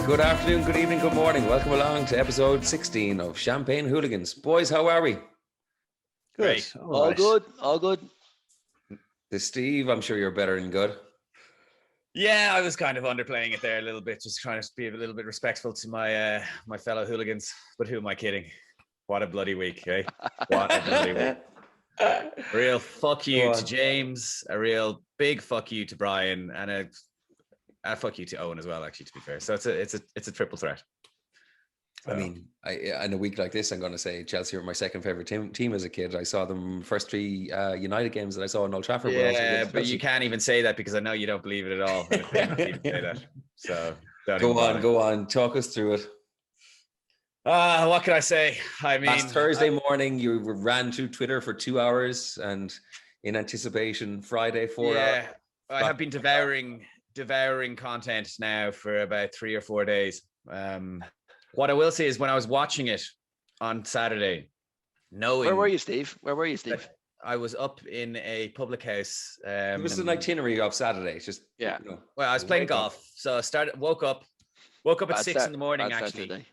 Good afternoon, good evening, good morning. Welcome along to episode 16 of Champagne Hooligans. Boys, how are we? Good. All good. All good. Steve, I'm sure you're better than good. Yeah, I was kind of underplaying it there a little bit, just trying to be a little bit respectful to my my fellow hooligans. But who am I kidding? What a bloody week, eh? What a bloody week. A real fuck you to James, a real big fuck you to Brian, and a fuck you to Owen as well, actually, to be fair. So it's a triple threat. So. I mean, in a week like this, I'm going to say Chelsea were my second favourite team as a kid. I saw them first three United games that I saw in Old Trafford. Yeah, but you can't even say that because I know you don't believe it at all. I can't even say that. So go on, talk us through it. What can I say? I mean, last Thursday morning, you ran through Twitter for 2 hours, and in anticipation, Friday 4 hours. Yeah, I have been devouring content now for about 3 or 4 days. What I will say is when I was watching it on Saturday, Where were you, Steve? I was up in a public house. It was an itinerary of Saturday. It's just well, I was playing golf, so I woke up at 6 in the morning. Actually,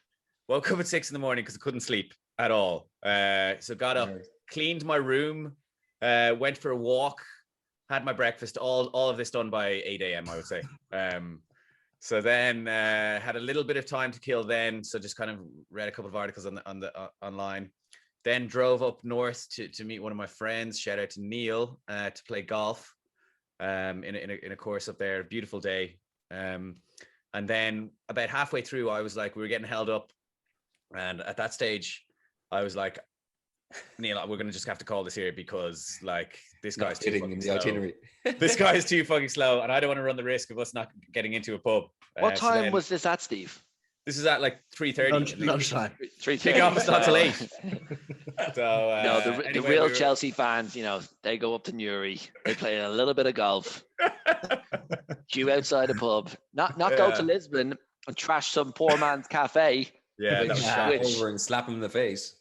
woke up at 6 in the morning because I couldn't sleep at all. So got up, cleaned my room, went for a walk. Had my breakfast, all of this done by 8 a.m. I would say. So then had a little bit of time to kill then. So just kind of read a couple of articles online. Then drove up north to meet one of my friends. Shout out to Neil to play golf in a course up there. Beautiful day. And then about halfway through, I was like, we were getting held up. And at that stage, I was like, Neil, we're going to just have to call this here because like this guy's too fucking slow. Itinerary. This guy is too fucking slow, and I don't want to run the risk of us not getting into a pub. What time was this at, Steve? This is at like 3:30. Lunchtime. 3:30. Kick-off is not till 8. So no, the real Chelsea fans, they go up to Newry, they play a little bit of golf, queue outside a pub, not go to Lisbon and trash some poor man's cafe. Yeah, that was over and slap him in the face.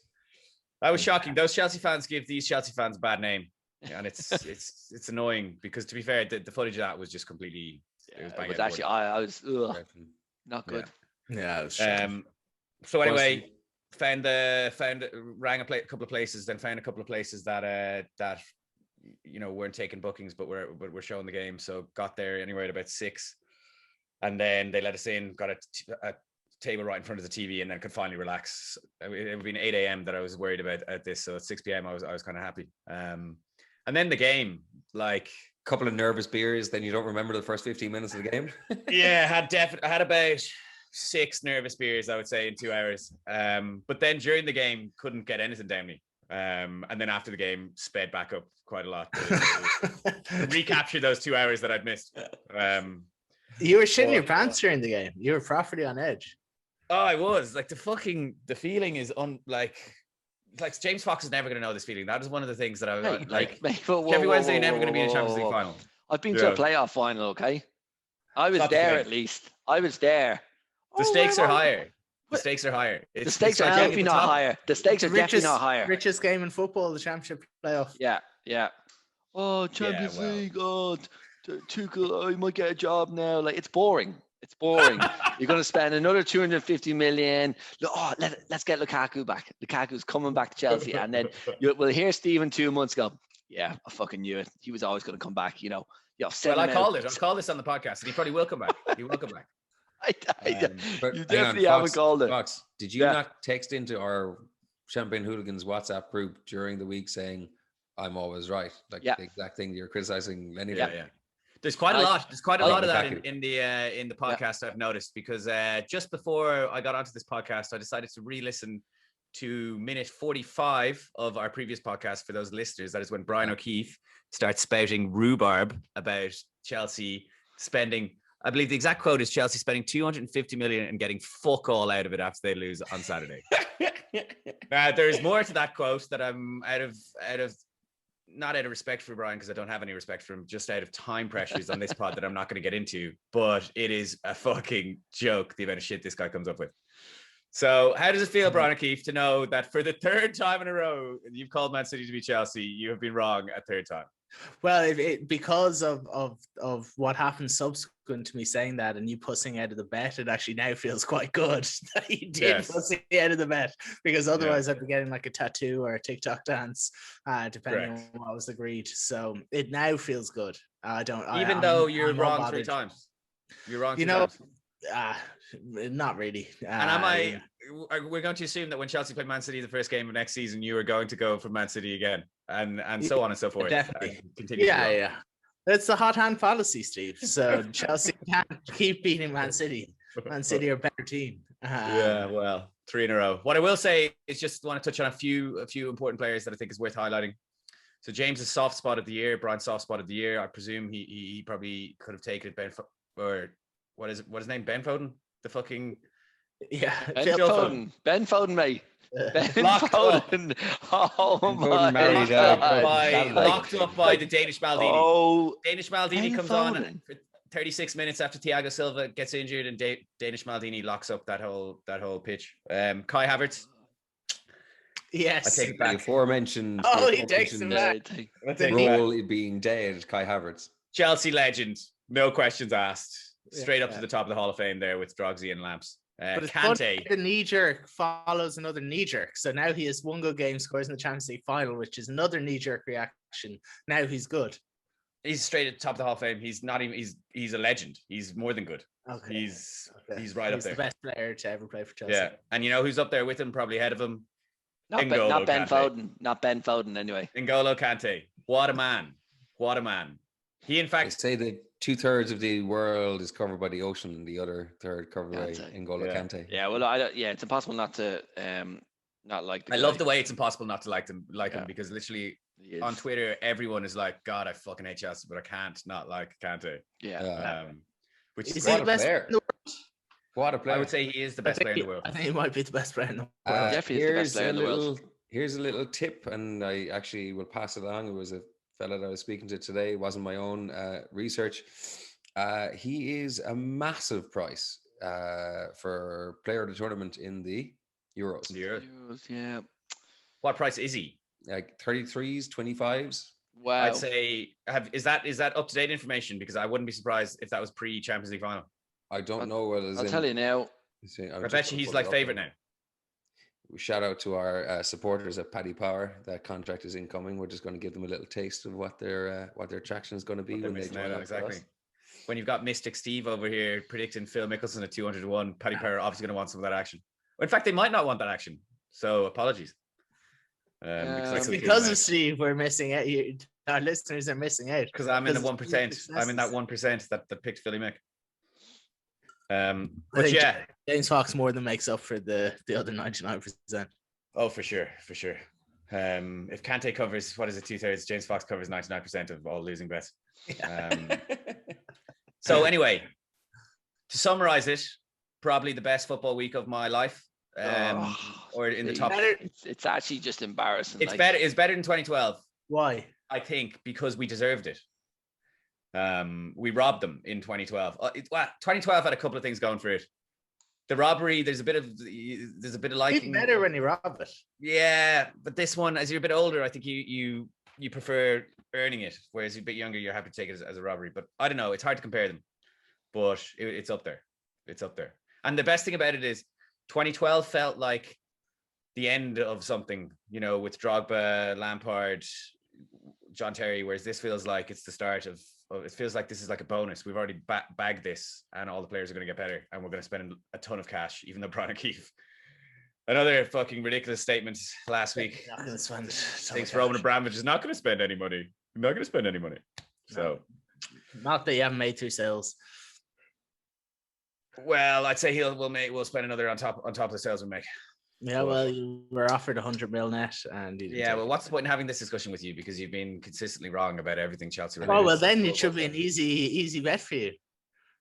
That was shocking. Those Chelsea fans give these Chelsea fans a bad name, and it's annoying because, to be fair, the footage of that was just completely. It was actually I was not good. Yeah. So anyway, rang a couple of places, then found a couple of places that weren't taking bookings, but were showing the game. So got there anyway at about 6, and then they let us in. Got a table right in front of the TV, and then could finally relax. It would been 8 a.m. that I was worried about at this, so at 6 p.m. I was kind of happy. And then the game, like a couple of nervous beers, then you don't remember the first 15 minutes of the game. Yeah, I had about 6 nervous beers, I would say, in 2 hours. But then during the game, couldn't get anything down me. And then after the game, sped back up quite a lot to recapture those 2 hours that I'd missed. You were shitting your pants during the game. You were properly on edge. Oh, I was like the feeling is like James Fox is never going to know this feeling. That is one of the things that I like. Sheffield Wednesday never going to be in a Champions League final. I've been to a playoff final. Okay, I was there at least. I was there. The stakes are higher. The stakes are higher. The stakes are definitely not higher. The stakes are definitely not higher. Richest game in football, the Championship playoff. Yeah. Oh, Champions League. Oh, Tuchel, I might get a job now. Like, it's boring. You're going to spend another 250 million. Let's get Lukaku back. Lukaku's coming back to Chelsea, and then we'll hear Steve 2 months go, yeah, I fucking knew it. He was always going to come back. Well, I called it. I'll call this on the podcast, and he probably will come back. He will come back. You definitely haven't called it. Fox, did you not text into our Champagne Hooligans WhatsApp group during the week saying, I'm always right? Like the exact thing you're criticizing Lenny. Yeah. There's quite a lot. There's quite a lot of that in the podcast I've noticed, because just before I got onto this podcast, I decided to re-listen to minute 45 of our previous podcast for those listeners. That is when Brian OKeeffe starts spouting rhubarb about Chelsea spending. I believe the exact quote is Chelsea spending 250 million and getting fuck all out of it after they lose on Saturday. There's more to that quote that I'm out of not out of respect for Brian, because I don't have any respect for him, just out of time pressures on this pod that I'm not going to get into, but it is a fucking joke, the amount of shit this guy comes up with. So how does it feel, Brian O'Keeffe, to know that for the third time in a row, you've called Man City to beat Chelsea, you have been wrong a third time? Well, because of what happened subsequent to me saying that and you pussing out of the bet, it actually now feels quite good that you did pussing out of the bet, because otherwise I'd be getting like a tattoo or a TikTok dance, depending on what was agreed. So it now feels good. Even though you're wrong 3 times. You're wrong 3 times. Not really. And we're going to assume that when Chelsea played Man City the first game of next season, you are going to go for Man City again, and so on and so forth. Definitely. Yeah. It's the hot hand fallacy, Steve. So Chelsea can't keep beating Man City. Man City are a better team. Well, 3 in a row. What I will say is just want to touch on a few important players that I think is worth highlighting. So James' soft spot of the year, Brian's soft spot of the year. I presume he probably could have taken it, what is his name? Ben Foden? The fucking Ben Foden. Ben Foden, mate. Ben Foden. Oh my God. Locked up by the Danish Maldini. Danish Maldini comes on for 36 minutes after Thiago Silva gets injured, and Danish Maldini locks up that whole pitch. Kai Havertz. Yes. I take it back. The aforementioned. He takes him back. The role being dead, Kai Havertz. Chelsea legend. No questions asked. Straight up to the top of the Hall of Fame there with Drogsy and Lamps. But it's Kante. The knee jerk follows another knee jerk. So now he has 1 good game, scores in the Champions League final, which is another knee jerk reaction. Now he's good. He's straight at the top of the Hall of Fame. He's not even. He's a legend. He's more than good. Okay. He's right up there. He's the best player to ever play for Chelsea. Yeah, and you know who's up there with him? Probably ahead of him. Not Ben Foden. Not Ben Foden. Anyway. N'Golo Kante. What a man. What a man. He, in fact, they say that 2/3 of the world is covered by the ocean, and the other third covered by N'Golo Kante. Yeah, well, it's impossible not to not like. I love the way it's impossible not to like him, because literally on Twitter everyone is like, God, I fucking hate Chelsea, but I can't not like Kante. Which is he the best player? What a player! I would say he is the best player in the world. I think he might be the best player in the world. Definitely the best player in the world. Here's a little tip, and I actually will pass it along. It was a fella that I was speaking to today. It wasn't my own research. He is a massive price for player of the tournament in the Euros. Yeah. What price is he? Like 33s, 25s. Wow. I'd say is that up to date information? Because I wouldn't be surprised if that was pre-Champions League final. I don't know what it is. I'll tell you now. I bet you he's like favourite now. We shout out to our supporters at Paddy Power. That contract is incoming. We're just going to give them a little taste of what their attraction is going to be when they join up. Exactly. When you've got Mystic Steve over here predicting Phil Mickelson at 200-1, Paddy Power obviously going to want some of that action. In fact, they might not want that action. So apologies. Because of Steve, we're missing out. Our listeners are missing out. Because I'm in the 1%. I'm in that 1% that picked Philly Mick. But yeah, James Foxamore than makes up for the other 99%. Oh, for sure. If Kante covers, what is it, 2/3? James Fox covers 99% of all losing bets. So anyway, to summarize it, probably the best football week of my life. Or in the top. It's actually just embarrassing. It's better. It's better than 2012. Why? I think because we deserved it. We robbed them in 2012. 2012 had a couple of things going for it. The robbery, there's a bit of liking. It's better when you rob it. Yeah, but this one, as you're a bit older, I think you prefer earning it, whereas you're a bit younger, you're happy to take it as a robbery. But I don't know, it's hard to compare them. But it's up there. It's up there. And the best thing about it is 2012 felt like the end of something, with Drogba, Lampard, John Terry, whereas this feels like it's the start of it feels like this is like a bonus. We've already bagged this, and all the players are going to get better, and we're going to spend a ton of cash, even though Brian O'Keeffe. Another fucking ridiculous statement last week. Not going to spend. Thinks Roman Abramovich is not going to spend any money. Not going to spend any money. So, not that you haven't made 2 sales. Well, I'd say we'll spend another on top of the sales we make. Yeah, well, you were offered 100 mil net, and well, what's the point in having this discussion with you? Because you've been consistently wrong about everything Chelsea. Oh well, then it should be an easy bet for you.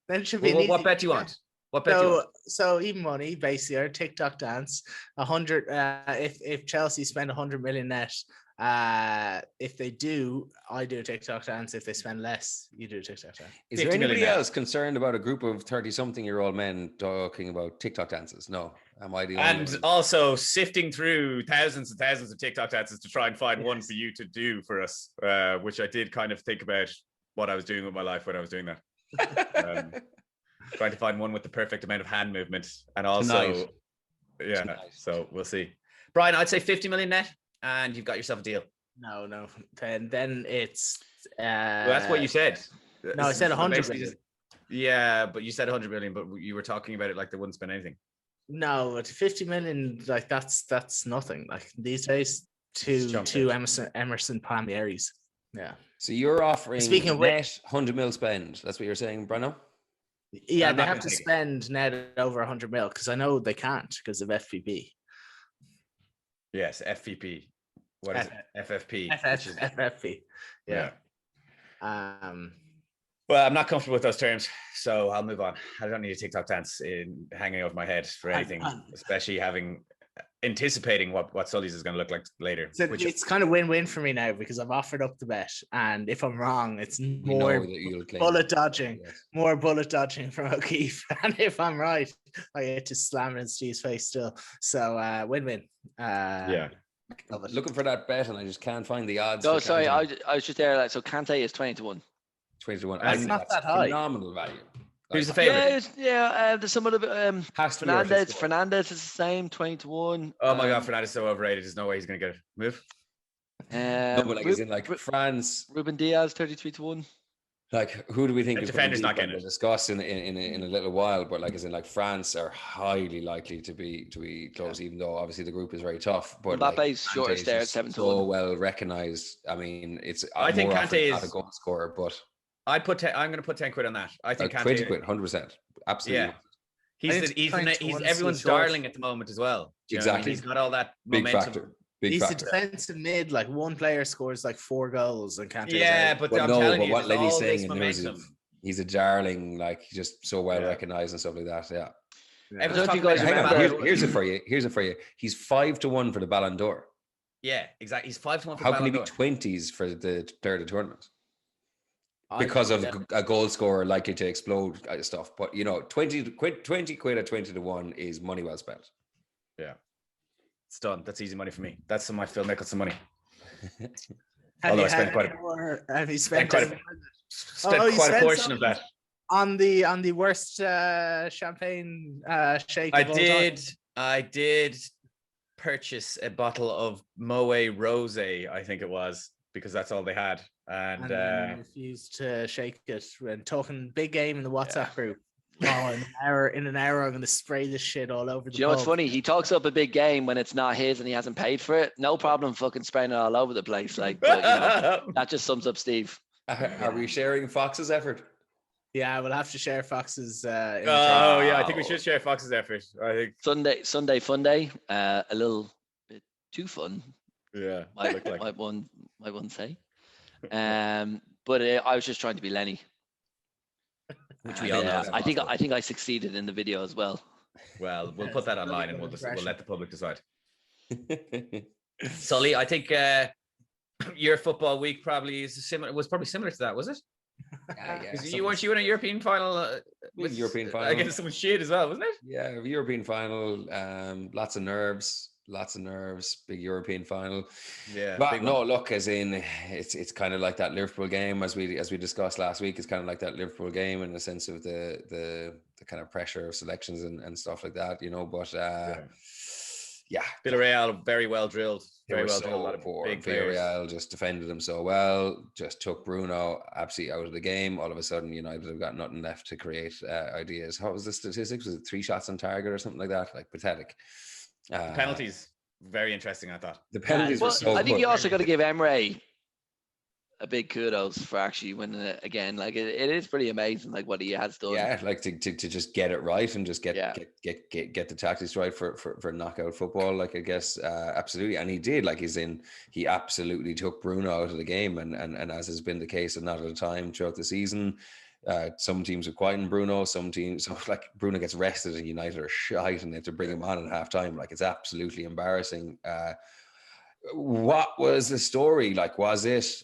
Then it should be. What bet do you want? What bet do you want? So even money, basically, or TikTok dance. 100. If Chelsea spend 100 million net, If they do, I do a TikTok dance. If they spend less, you do a TikTok dance. Is there anybody else concerned about a group of 30-something-year-old men talking about TikTok dances? No. Am I the only one? And also sifting through thousands and thousands of TikTok dances to try and find one for you to do for us, which I did kind of think about what I was doing with my life when I was doing that. Trying to find one with the perfect amount of hand movement. And also, so we'll see. Brian, I'd say 50 million net and you've got yourself a deal. No. Then it's... well, that's what you said. No, I said 100 million. Yeah, but you said 100 million, but you were talking about it like they wouldn't spend anything. No, at 50 million, like that's nothing. Like these days, two Emerson Palmieri's. Yeah. So you're offering Speaking of net 100 mil spend. That's what you're saying, Bruno? Yeah, they have to spend net over 100 mil because I know they can't because of FPP. Yes, FPP. What is it? FFP. FFP. Yeah. Well, I'm not comfortable with those terms, so I'll move on. I don't need a TikTok dance hanging over my head for anything, especially anticipating what Sully's is going to look like later. So it's kind of win-win for me now because I've offered up the bet, and if I'm wrong, it's more bullet dodging, more bullet dodging from OKeeffe, and if I'm right, I get to slam it in Steve's face still. So win-win. Looking for that bet, and I just can't find the odds. Oh, sorry, I was just there. Like, so Kante is 20-1. 20-1. It's not that high. Phenomenal value. Who's the favorite? There's some other Fernandez is the same, 20-1. Oh my God, Fernandez is so overrated. There's no way he's going to get a move. No, but like is in like France. Ruben Diaz, 33-1. Like, who do we think the defender's not getting it? Discuss in a little while, but like, as in like France are highly likely to be close, even though obviously the group is very tough. But Mbappe's shortest there at 7-1. So well recognized. I mean, I think Kante is not a goal scorer, but I'm going to put 10 quid on that. I think Kante 20 quid, 100%, absolutely. Yeah, he's everyone's darling at the moment as well. Exactly, he's got all that momentum. Big factor. He's a defensive mid. Like one player scores like 4 goals and can't. Yeah, but I'm telling you, what Lenny's saying in there is he's a darling. Like he's just so well recognized and stuff like that. Yeah. Here's it for you. He's 5-1 for the Ballon d'Or. Yeah, exactly. He's 5-1 for How can he be 20s for the player of the tournament? Because of a goal scorer likely to explode stuff. But 20 quid at 20-1 is money well spent. Yeah. It's done. That's easy money for me. That's some of my Phil Mickelson money. Although I spent quite a portion of that on the worst champagne shake. I did purchase a bottle of Moët Rosé, I think it was, because that's all they had, and refused to shake it. When talking big game in the WhatsApp group. Oh, in an hour, I'm going to spray this shit all over the Do you know what's funny? He talks up a big game when it's not his and he hasn't paid for it. No problem fucking spraying it all over the place. Like, but, that just sums up Steve. Are we sharing Fox's effort? Yeah, we'll have to share Fox's. I think we should share Fox's effort. I think Sunday fun day. A little bit too fun. Yeah, might one say. But I was just trying to be Lenny. Which we all know. I think I succeeded in the video as well. Well, we'll put that online and we'll let the public decide. Sully, I think your football week was probably similar to that, was it? Yeah. Weren't you in a European final? European final against some shit as well, wasn't it? Yeah, European final. Lots of nerves. Big European final. Yeah, but no, look, as in it's kind of like that Liverpool game as we discussed last week. It's kind of like that Liverpool game in the sense of the kind of pressure of selections and stuff like that, But Villarreal very well drilled. Very well drilled. A lot of big Villarreal just defended them so well. Just took Bruno absolutely out of the game. All of a sudden, United have got nothing left to create ideas. What was the statistics? Was it 3 shots on target or something like that? Like pathetic. The penalties, very interesting, I thought. The penalties were so I think good. you also got to give Emre a big kudos for actually winning it again. Like it is pretty amazing, like what he has done. Yeah, like to just get it right and just get the tactics right for knockout football. Like I guess absolutely, and he did. Like he absolutely took Bruno out of the game, and as has been the case a lot of the time throughout the season. Some teams are quieting Bruno, some teams, so like Bruno gets rested and United are shite and they have to bring him on at half time. Like it's absolutely embarrassing. What was the story? Like, was it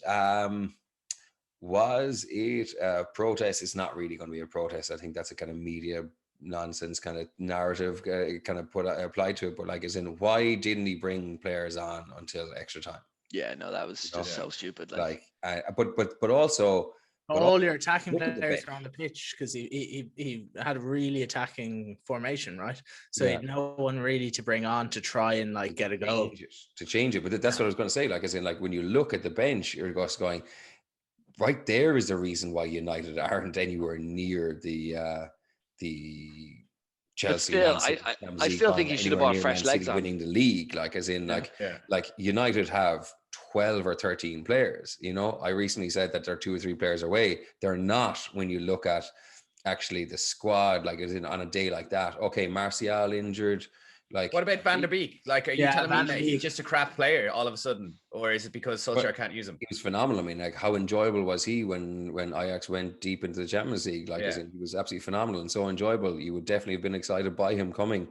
a protest? It's not really going to be a protest. I think that's a kind of media nonsense kind of narrative kind of applied to it. But like, as in, why didn't he bring players on until extra time? Yeah, no, that was just so stupid. But also. All your attacking players are on the pitch because he had a really attacking formation, right? So he had no one really to bring on to try and like get a goal. To change it. But that's what I was going to say. Like, as in, like, when you look at the bench, you're just going, right there is the reason why United aren't anywhere near the Chelsea. But still, I still think you should have bought fresh legs on. Winning the league, like, as in, like United have 12 or 13 players. You know, I recently said that they're 2 or 3 players away. They're not when you look at actually the squad, like, as in on a day like that. Okay, Martial injured. Like, what about Van der Beek? Like, are you telling me that he's just a crap player all of a sudden, or is it because Solskjaer can't use him? He was phenomenal. I mean, like, how enjoyable was he when Ajax went deep into the Champions League? Like, as in, he was absolutely phenomenal and so enjoyable. You would definitely have been excited by him coming.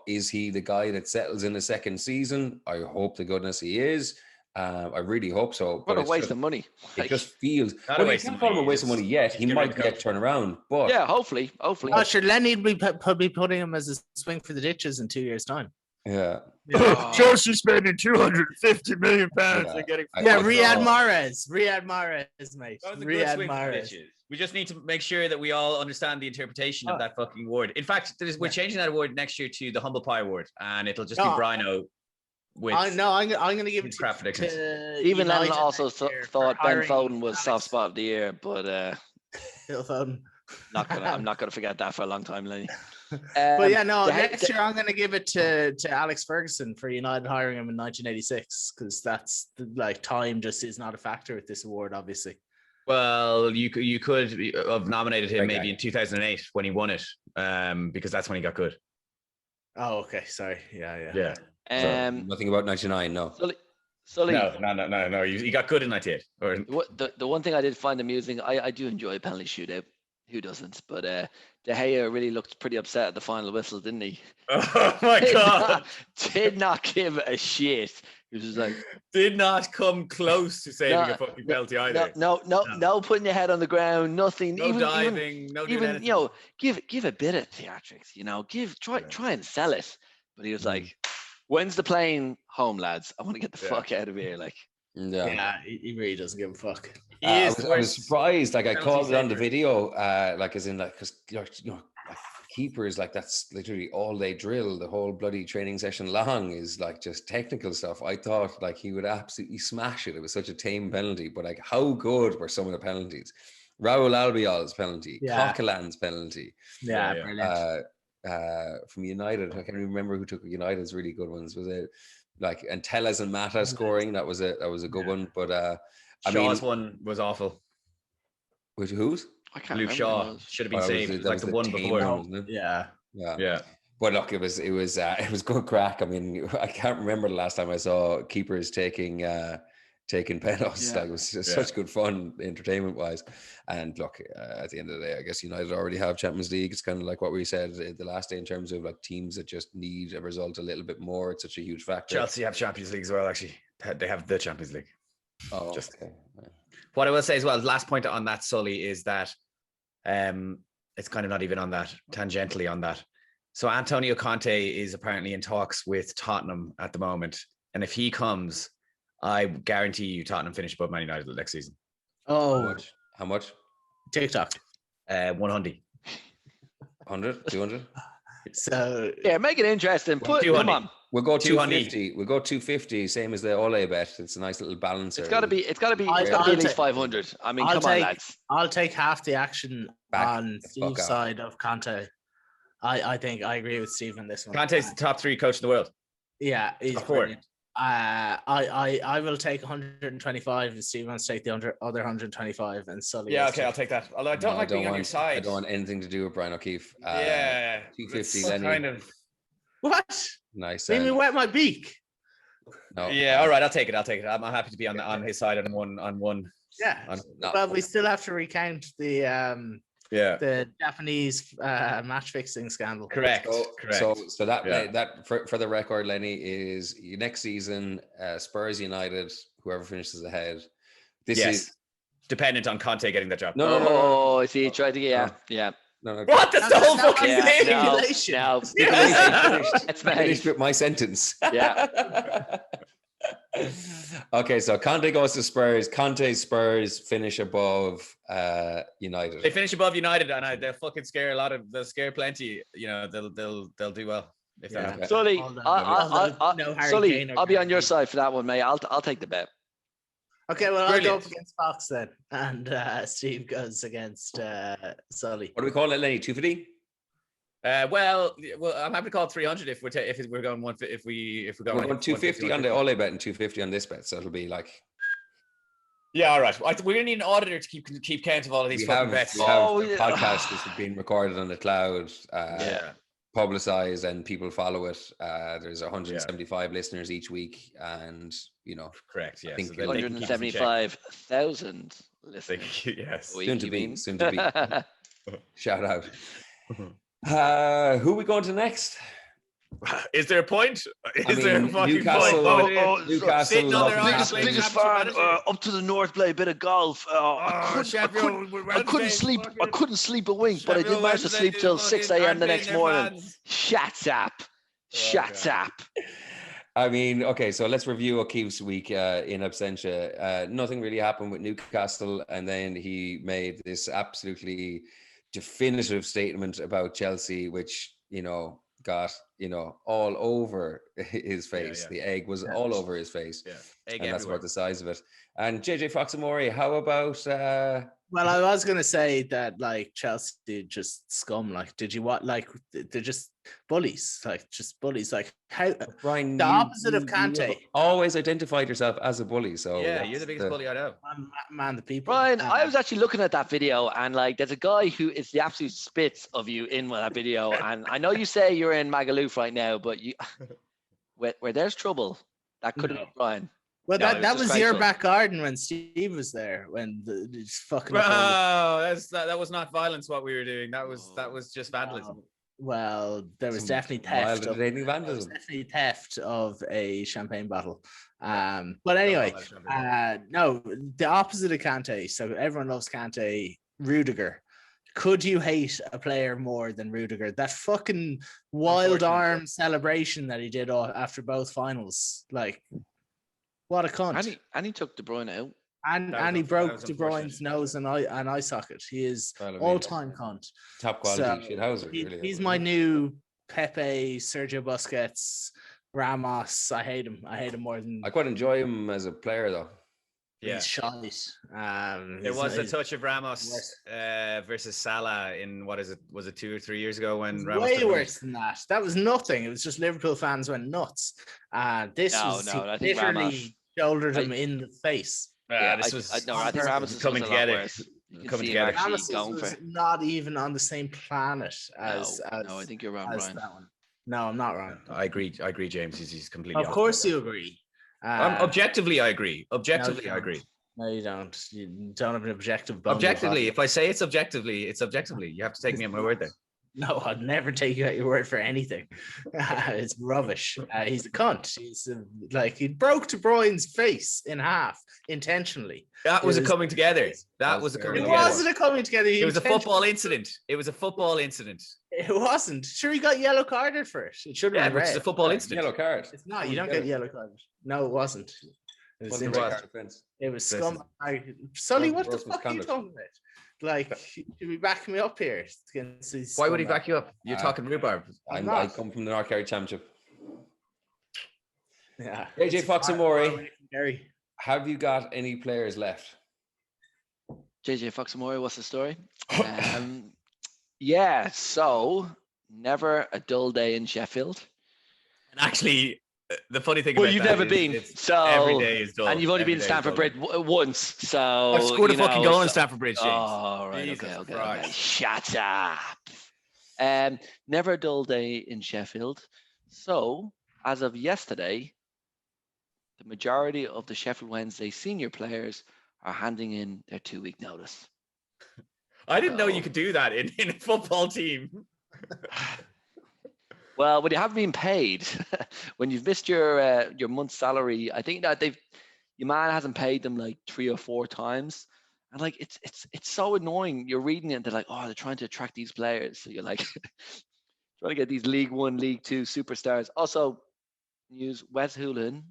Is he the guy that settles in the second season? I hope to goodness he is. I really hope so. What a waste of money. It just feels. Well, you can't call him a waste of money yet. He might yet turn around. But yeah, hopefully. Oh, sure, Lenny would be putting him as a swing for the ditches in 2 years' time. Yeah. Chelsea spending £250 million and getting. Riyad Mahrez, mate. Riyad Mahrez. We just need to make sure that we all understand the interpretation of that fucking award. In fact, we're changing that award next year to the Humble Pie Award, and it'll just be Brino. I'm going to give it to even Lennon also thought Ben Foden was soft spot of the year, but Phil Foden. I'm not gonna forget that for a long time, Lenny. But next year I'm going to give it to Alex Ferguson for United hiring him in 1986 because that's like time just is not a factor with this award, obviously. Well, you could have nominated him maybe in 2008 when he won it, because that's when he got good. Oh, okay. Sorry. Yeah. Nothing about 99, no. Sully. No. He got good in 98. The one thing I did find amusing, I do enjoy a penalty shootout. Who doesn't? But De Gea really looked pretty upset at the final whistle, didn't he? Oh my God! Did not give a shit. He was just like, did not come close to saving a fucking penalty either. No putting your head on the ground, nothing. No diving, no doing anything. Give a bit of theatrics. Try and sell it. But he was like, when's the plane home, lads? I want to get the fuck out of here. Like, he really doesn't give a fuck. I was surprised. Like, I called it on the video, like, as in, like, because like, keepers, like, that's literally all they drill. The whole bloody training session long is like just technical stuff. I thought like he would absolutely smash it. It was such a tame penalty, but like, how good were some of the penalties? Raul Albiol's penalty, Coquelin's penalty. Brilliant. From United, I can't remember who took United's really good ones. Was it like, and Tellez and Mata scoring? That was a good one. But Shaw's one was awful. Which whose? I can't Luke remember. Shaw should have been saved. Like the one before. Wasn't it? Yeah. But look, it was good crack. I mean, I can't remember the last time I saw keepers taking penalties. Like, it was just such good fun, entertainment wise. And look, at the end of the day, I guess United already have Champions League. It's kind of like what we said the last day in terms of like teams that just need a result a little bit more. It's such a huge factor. Chelsea have Champions League as well. Actually, they have the Champions League. Oh, okay. What I will say as well, last point on that, Sully, is that it's kind of not even on that, tangentially on that. So Antonio Conte is apparently in talks with Tottenham at the moment. And if he comes, I guarantee you Tottenham finish above Man United next season. Oh. How much? TikTok. 100. 100? 200? So make it interesting. Come on. We'll go 250. We'll go 250, same as the Ole bet. It's a nice little balancer. It's gotta be at least 500. I mean, come on, lads. I'll take half the action on Steve's side of Conte. I think I agree with Steve on this one. Conte's the top 3 coach in the world. Yeah, he's brilliant. I will take 125 and Steve wants to take the other 125 and Sully. Yeah, okay, I'll take that. Although I don't like being on your side. I don't want anything to do with Brian O'Keeffe. 250 then. Kind of. What? Nice. Made me wet my beak. No. Yeah, all right, I'll take it. I'm happy to be on his side on one. Yeah. Well, we still have to recount the Yeah. The Japanese match fixing scandal. Correct. So that for the record, Lenny, is next season Spurs United, whoever finishes ahead. This is dependent on Conte getting the job. No. I see. He tried to yeah. No. What? That's the whole fucking thing. No. It's finished with my sentence. Yeah. Okay, so Conte goes to Spurs. Conte's Spurs finish above United. They finish above United, and they'll fucking scare they'll scare plenty. You know, they'll do well if that happens. Sully, Sully, I'll be on your side for that one, mate. I'll take the bet. Okay, well, I'll go up against Fox then, and Steve goes against Sully. What do we call it, Lenny? 250? Well, I'm happy to call it 300 if we're going one. If we're going 250 on the Ole bet and 250 on this bet, so it'll be like. Yeah, all right. We're gonna need an auditor to keep count of all of these fucking bets. We have a podcast that's been recorded on the cloud, publicized, and people follow it. There's 175 listeners each week, and correct. Yeah, I think 175,000 listeners. Yes, soon to be. Shout out. Who are we going to next? Is there a point? Is there a fucking Newcastle, point? Newcastle, biggest fan. Up to the north, play a bit of golf. I couldn't sleep. I couldn't sleep a wink, but I did manage to sleep till 6 a.m. the next morning. Shut up. I mean, okay, so let's review OKeeffe's week in absentia. Nothing really happened with Newcastle, and then he made this absolutely definitive statement about Chelsea, which got all over his face. The egg was all over his face, and that's about the size of it. And JJ Foxamore, how about well, I was gonna say that Chelsea just scum. Did you what? They're just bullies. How Brian, the opposite of Kante. You always identified yourself as a bully, so you're the biggest bully I know. Man, the people. Brian, I was actually looking at that video, and there's a guy who is the absolute spits of you in that video. And I know you say you're in Magaluf right now, but you where there's trouble, that could have been Brian. Well, that was your back garden when Steve was there. When it's fucking. That was not violence. What we were doing. That was just vandalism. Well, there was definitely theft. Definitely theft of a champagne bottle. But anyway, no, the opposite of Kante. So everyone loves Kante. Rudiger. Could you hate a player more than Rudiger? That fucking wild arm celebration that he did after both finals, what a cunt! And he took De Bruyne out, and he broke De Bruyne's nose and eye socket. He is all-time cunt. Top quality shithouser. He's my new Pepe, Sergio Busquets, Ramos. I hate him. I hate him more than. I quite enjoy him as a player, though. Yeah, he's shite. There was a touch of Ramos versus Salah in was it 2 or 3 years ago when Ramos way worse than that. That was nothing. It was just Liverpool fans went nuts. This was literally shouldered him in the face. I think Ramos is coming together. Ramos was not even on the same planet as. No, I think you're wrong, Brian. That one. No, I'm not wrong. I agree, James. He's completely. Of course, you agree. Objectively, I agree. I agree. No, you don't. You don't have an objective. Objectively, if I say it's objectively, it's objectively. You have to take me at my word there. No, I'd never take you at your word for anything. It's rubbish. He's a cunt. He's he broke De Bruyne's face in half intentionally. That was a coming together. That was a coming together. It wasn't a coming together. It was a football incident. It wasn't. Sure, he got yellow carded for it. It should have been red. It's a football incident. Yellow card. It's not. You don't get yellow carded. No, it wasn't. It was scum. Sully, what the fuck are you talking about? Should we back me up here? Why would he back you up? You're talking rhubarb. I come from the North Kerry Championship. Yeah. AJ Foxamore, have you got any players left? JJ Foxamore, what's the story? So never a dull day in Sheffield. And actually, the funny thing you've never been, so every day is dull. And you've only been in Stamford Bridge once, so I've scored a fucking goal in Stamford Bridge, James. Oh, right, okay. Shut up. Never a dull day in Sheffield. So, as of yesterday, the majority of the Sheffield Wednesday senior players are handing in their 2-week notice. I didn't know you could do that in a football team. Well, when you haven't been paid, when you've missed your month's salary, I think that your man hasn't paid them like 3 or 4 times, and like it's so annoying. You're reading it, and they're like, oh, they're trying to attract these players. So you're like, trying to get these League One, League Two superstars. Also, news: Wes Hoolahan.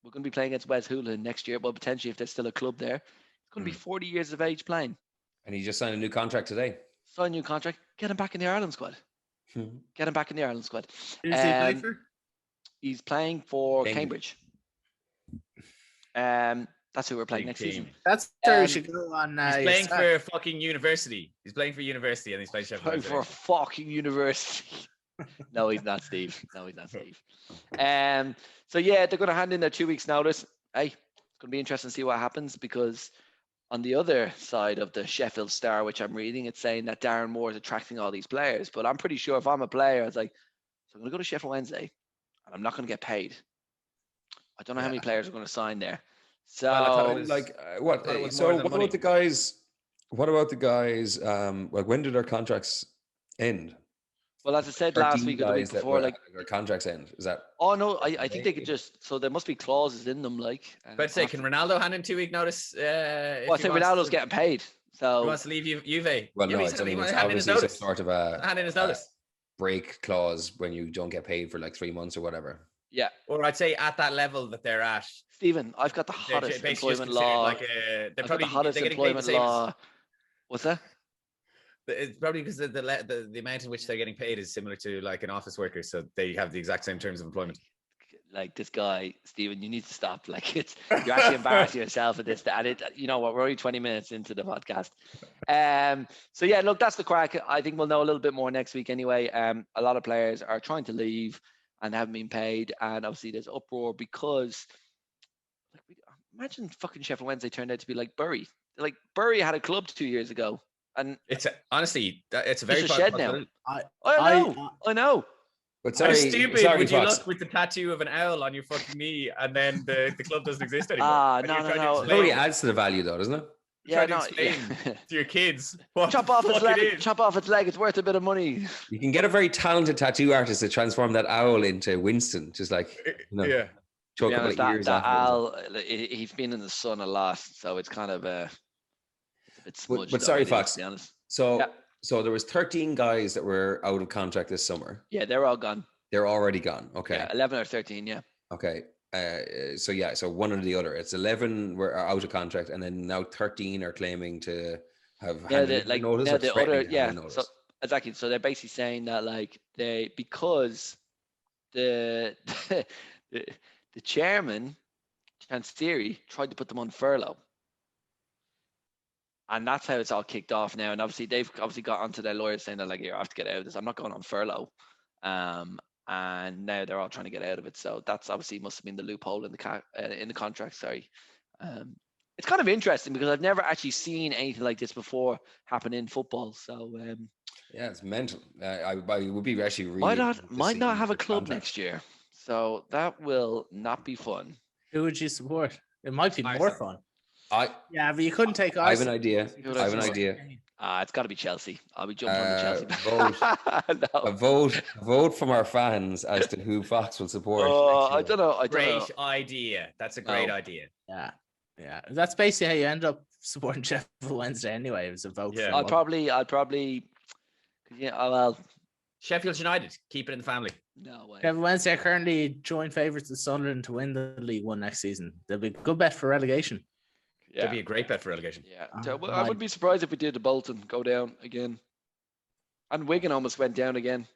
We're going to be playing against Wes Hoolahan next year, but potentially if there's still a club there, it's going to be 40 years of age playing. And he just signed a new contract today. Sign a new contract. Get him back in the Ireland squad. Get him back in the Ireland squad. Who's he playing for? He's playing for Cambridge. That's who we're playing next season. That's where we should go on. He's playing for fucking university. He's playing for university, and he's playing Sheffield Wednesday. For fucking university. No, he's not, Steve. So yeah, they're going to hand in their 2 weeks' notice. Hey, it's going to be interesting to see what happens, because on the other side of the Sheffield Star, which I'm reading, it's saying that Darren Moore is attracting all these players. But I'm pretty sure if I'm a player, I was like, so I'm going to go to Sheffield Wednesday, and I'm not going to get paid. I don't know how many players are going to sign there. So, what about the guys? What about the guys? Like, when do their contracts end? Well, as I said last week or the week before, like their contracts end. Is that? Oh no, I think they could just. So there must be clauses in them, like. But say, can Ronaldo hand in 2 week notice? Well, I say Ronaldo's getting paid, so he wants to leave Juve. Well, no, it's obviously some sort of hand in his notice. Break clause when you don't get paid for like 3 months or whatever. Yeah. Or I'd say at that level that they're at. Stephen, I've got the hottest employment law. They're probably the hottest employment law. What's that? It's probably because the amount in which they're getting paid is similar to like an office worker, so they have the exact same terms of employment. Like this guy, Stephen, you need to stop. Like you're actually embarrassing yourself at this. And you know what? We're only 20 minutes into the podcast. So yeah, look, that's the crack. I think we'll know a little bit more next week anyway. A lot of players are trying to leave and haven't been paid, and obviously there's uproar because, like, imagine fucking Sheffield Wednesday turned out to be like Bury. Like Bury had a club 2 years ago. And honestly, it's a very shed now. I know. But sorry, stupid would you look with the tattoo of an owl on your fucking knee, and then the club doesn't exist anymore? No. It really adds to the value, though, doesn't it? Yeah, to your kids. Chop off its leg. It's worth a bit of money. You can get a very talented tattoo artist to transform that owl into Winston, just like choke a couple of years that owl, he's been in the sun a lot, so it's kind of but sorry, Fox. So there was 13 guys that were out of contract this summer. Yeah, they're all gone. They're already gone. Okay. Yeah, 11 or 13. Yeah. Okay. So one or the other. It's 11 were out of contract, and then now 13 are claiming to have notice. Yeah, the other. Yeah. So exactly. So they're basically saying that because the chairman, Chansiri, tried to put them on furlough. And that's how it's all kicked off now. And obviously, they've got onto their lawyers saying that, like, you have to get out of this. I'm not going on furlough. And now they're all trying to get out of it. So that's obviously must have been the loophole in the contract. Sorry. It's kind of interesting because I've never actually seen anything like this before happen in football. So yeah, it's mental. I would be actually really might not have a club next year. So that will not be fun. Who would you support? It might be more fun. But you couldn't take. I have an idea. It's got to be Chelsea. I'll be jumping on the Chelsea. Vote from our fans as to who Fox will support. I don't know. Great idea. That's a great idea. Yeah. That's basically how you end up supporting Sheffield Wednesday anyway. It was a vote. Yeah. I'd probably. Yeah. Well. Sheffield United, keep it in the family. No way. Sheffield Wednesday are currently joint favourites with Sunderland to win the League One next season. They'll be a good bet for relegation. Yeah. That'd be a great bet for relegation. Yeah. I wouldn't be surprised if we did the Bolton go down again. And Wigan almost went down again.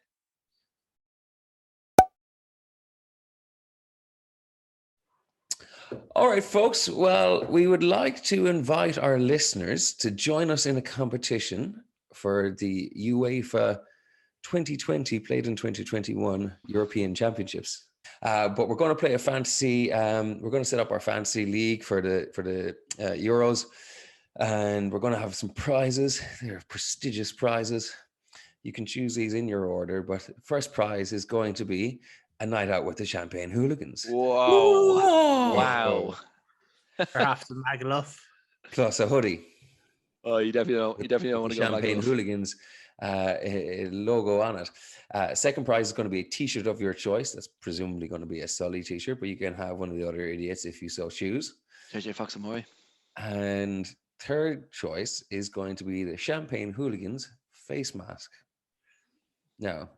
All right, folks. Well, we would like to invite our listeners to join us in a competition for the UEFA 2020 played in 2021 European Championships. But we're going to play a fantasy. We're going to set up our fantasy league for the Euros, and we're going to have some prizes. They're prestigious prizes. You can choose these in your order, but first prize is going to be a night out with the Champagne Hooligans. Whoa! Wow! Perhaps the Magaluf. Plus a hoodie. Oh, you definitely don't want to go back. Champagne Hooligans logo on it. Second prize is going to be a t-shirt of your choice. That's presumably going to be a Sully t-shirt, but you can have one of the other idiots if you so choose. JJ Foxamore. And third choice is going to be the Champagne Hooligans face mask. Now,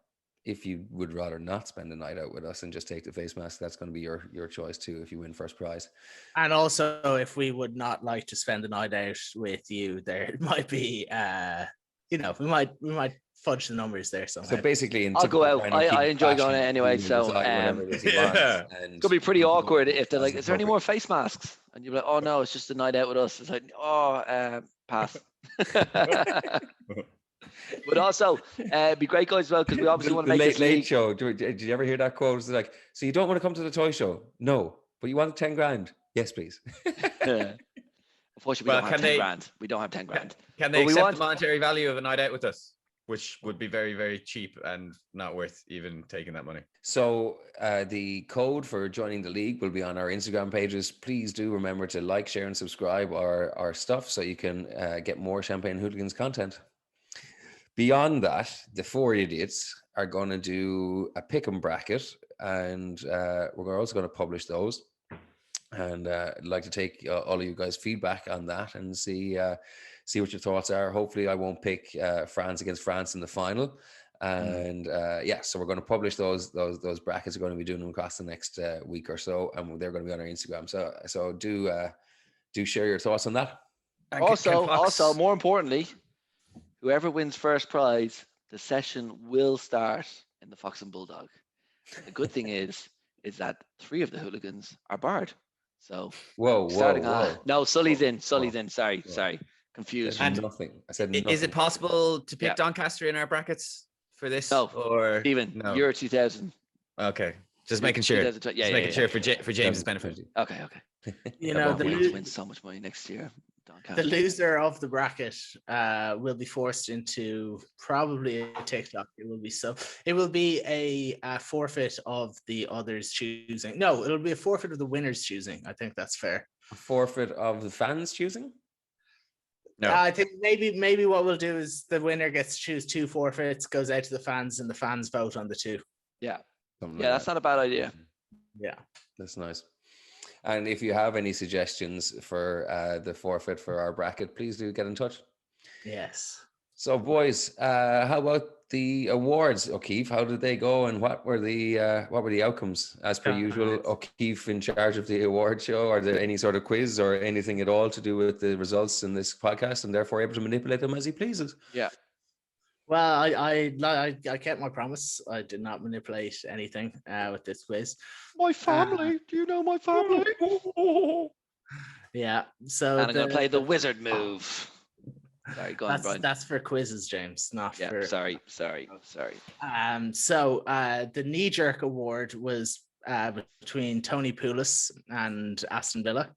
if you would rather not spend the night out with us and just take the face mask, that's going to be your choice too if you win first prize. And also, if we would not like to spend the night out with you, there might be, we might fudge the numbers there somehow. So basically, I'll go out. I enjoy going out anyway. So it's gonna be pretty awkward if they're like, "Is there any more face masks?" And you're like, "Oh no, it's just a night out with us." It's like, "Oh, pass." But also, it'd be great, guys, as well, because we obviously want to make the late show. Did you ever hear that quote? It's like, so you don't want to come to the toy show? No, but you want 10 grand? Yes, please. Unfortunately, we don't have 10 grand. We don't have 10 grand. Can they accept the monetary value of a night out with us? Which would be very, very cheap and not worth even taking that money. So the code for joining the league will be on our Instagram pages. Please do remember to like, share, and subscribe our stuff so you can get more Champagne Hooligans content. Beyond that, the four idiots are going to do a pick 'em bracket, and we're also going to publish those. And I'd like to take all of you guys' feedback on that and see what your thoughts are. Hopefully, I won't pick France against France in the final. And so we're going to publish those brackets. We're going to be doing them across the next week or so, and they're going to be on our Instagram. So do share your thoughts on that. Also, more importantly, whoever wins first prize, the session will start in the Fox and Bulldog. The good thing is that 3 of the hooligans are barred. So no, Sully's in. Sully's in. Sorry. Confused. I said nothing. Is it possible to pick Doncaster in our brackets for this? No. Or Steven, no. Euro 2000. Okay. Just making sure. Making sure for James's benefit. Okay. The win so much money next year. The loser of the bracket will be forced into probably a TikTok. It will be a forfeit of the others choosing. No, it'll be a forfeit of the winners choosing. I think that's fair. A forfeit of the fans choosing? No. I think maybe what we'll do is the winner gets to choose 2 forfeits, goes out to the fans, and the fans vote on the 2. Yeah. That's not a bad idea. Yeah. That's nice. And if you have any suggestions for the forfeit for our bracket, please do get in touch. Yes. So, boys, how about the awards, OKeeffe? How did they go, and what were the outcomes? As per usual, OKeeffe in charge of the award show. Are there any sort of quiz or anything at all to do with the results in this podcast, and therefore able to manipulate them as he pleases? Yeah. Well, I kept my promise. I did not manipulate anything with this quiz. My family. Do you know my family? Yeah. So and I'm going to play the wizard move. Sorry, go on, Brian. That's for quizzes, James, not for... Sorry. So the knee-jerk award was between Tony Pulis and Aston Villa.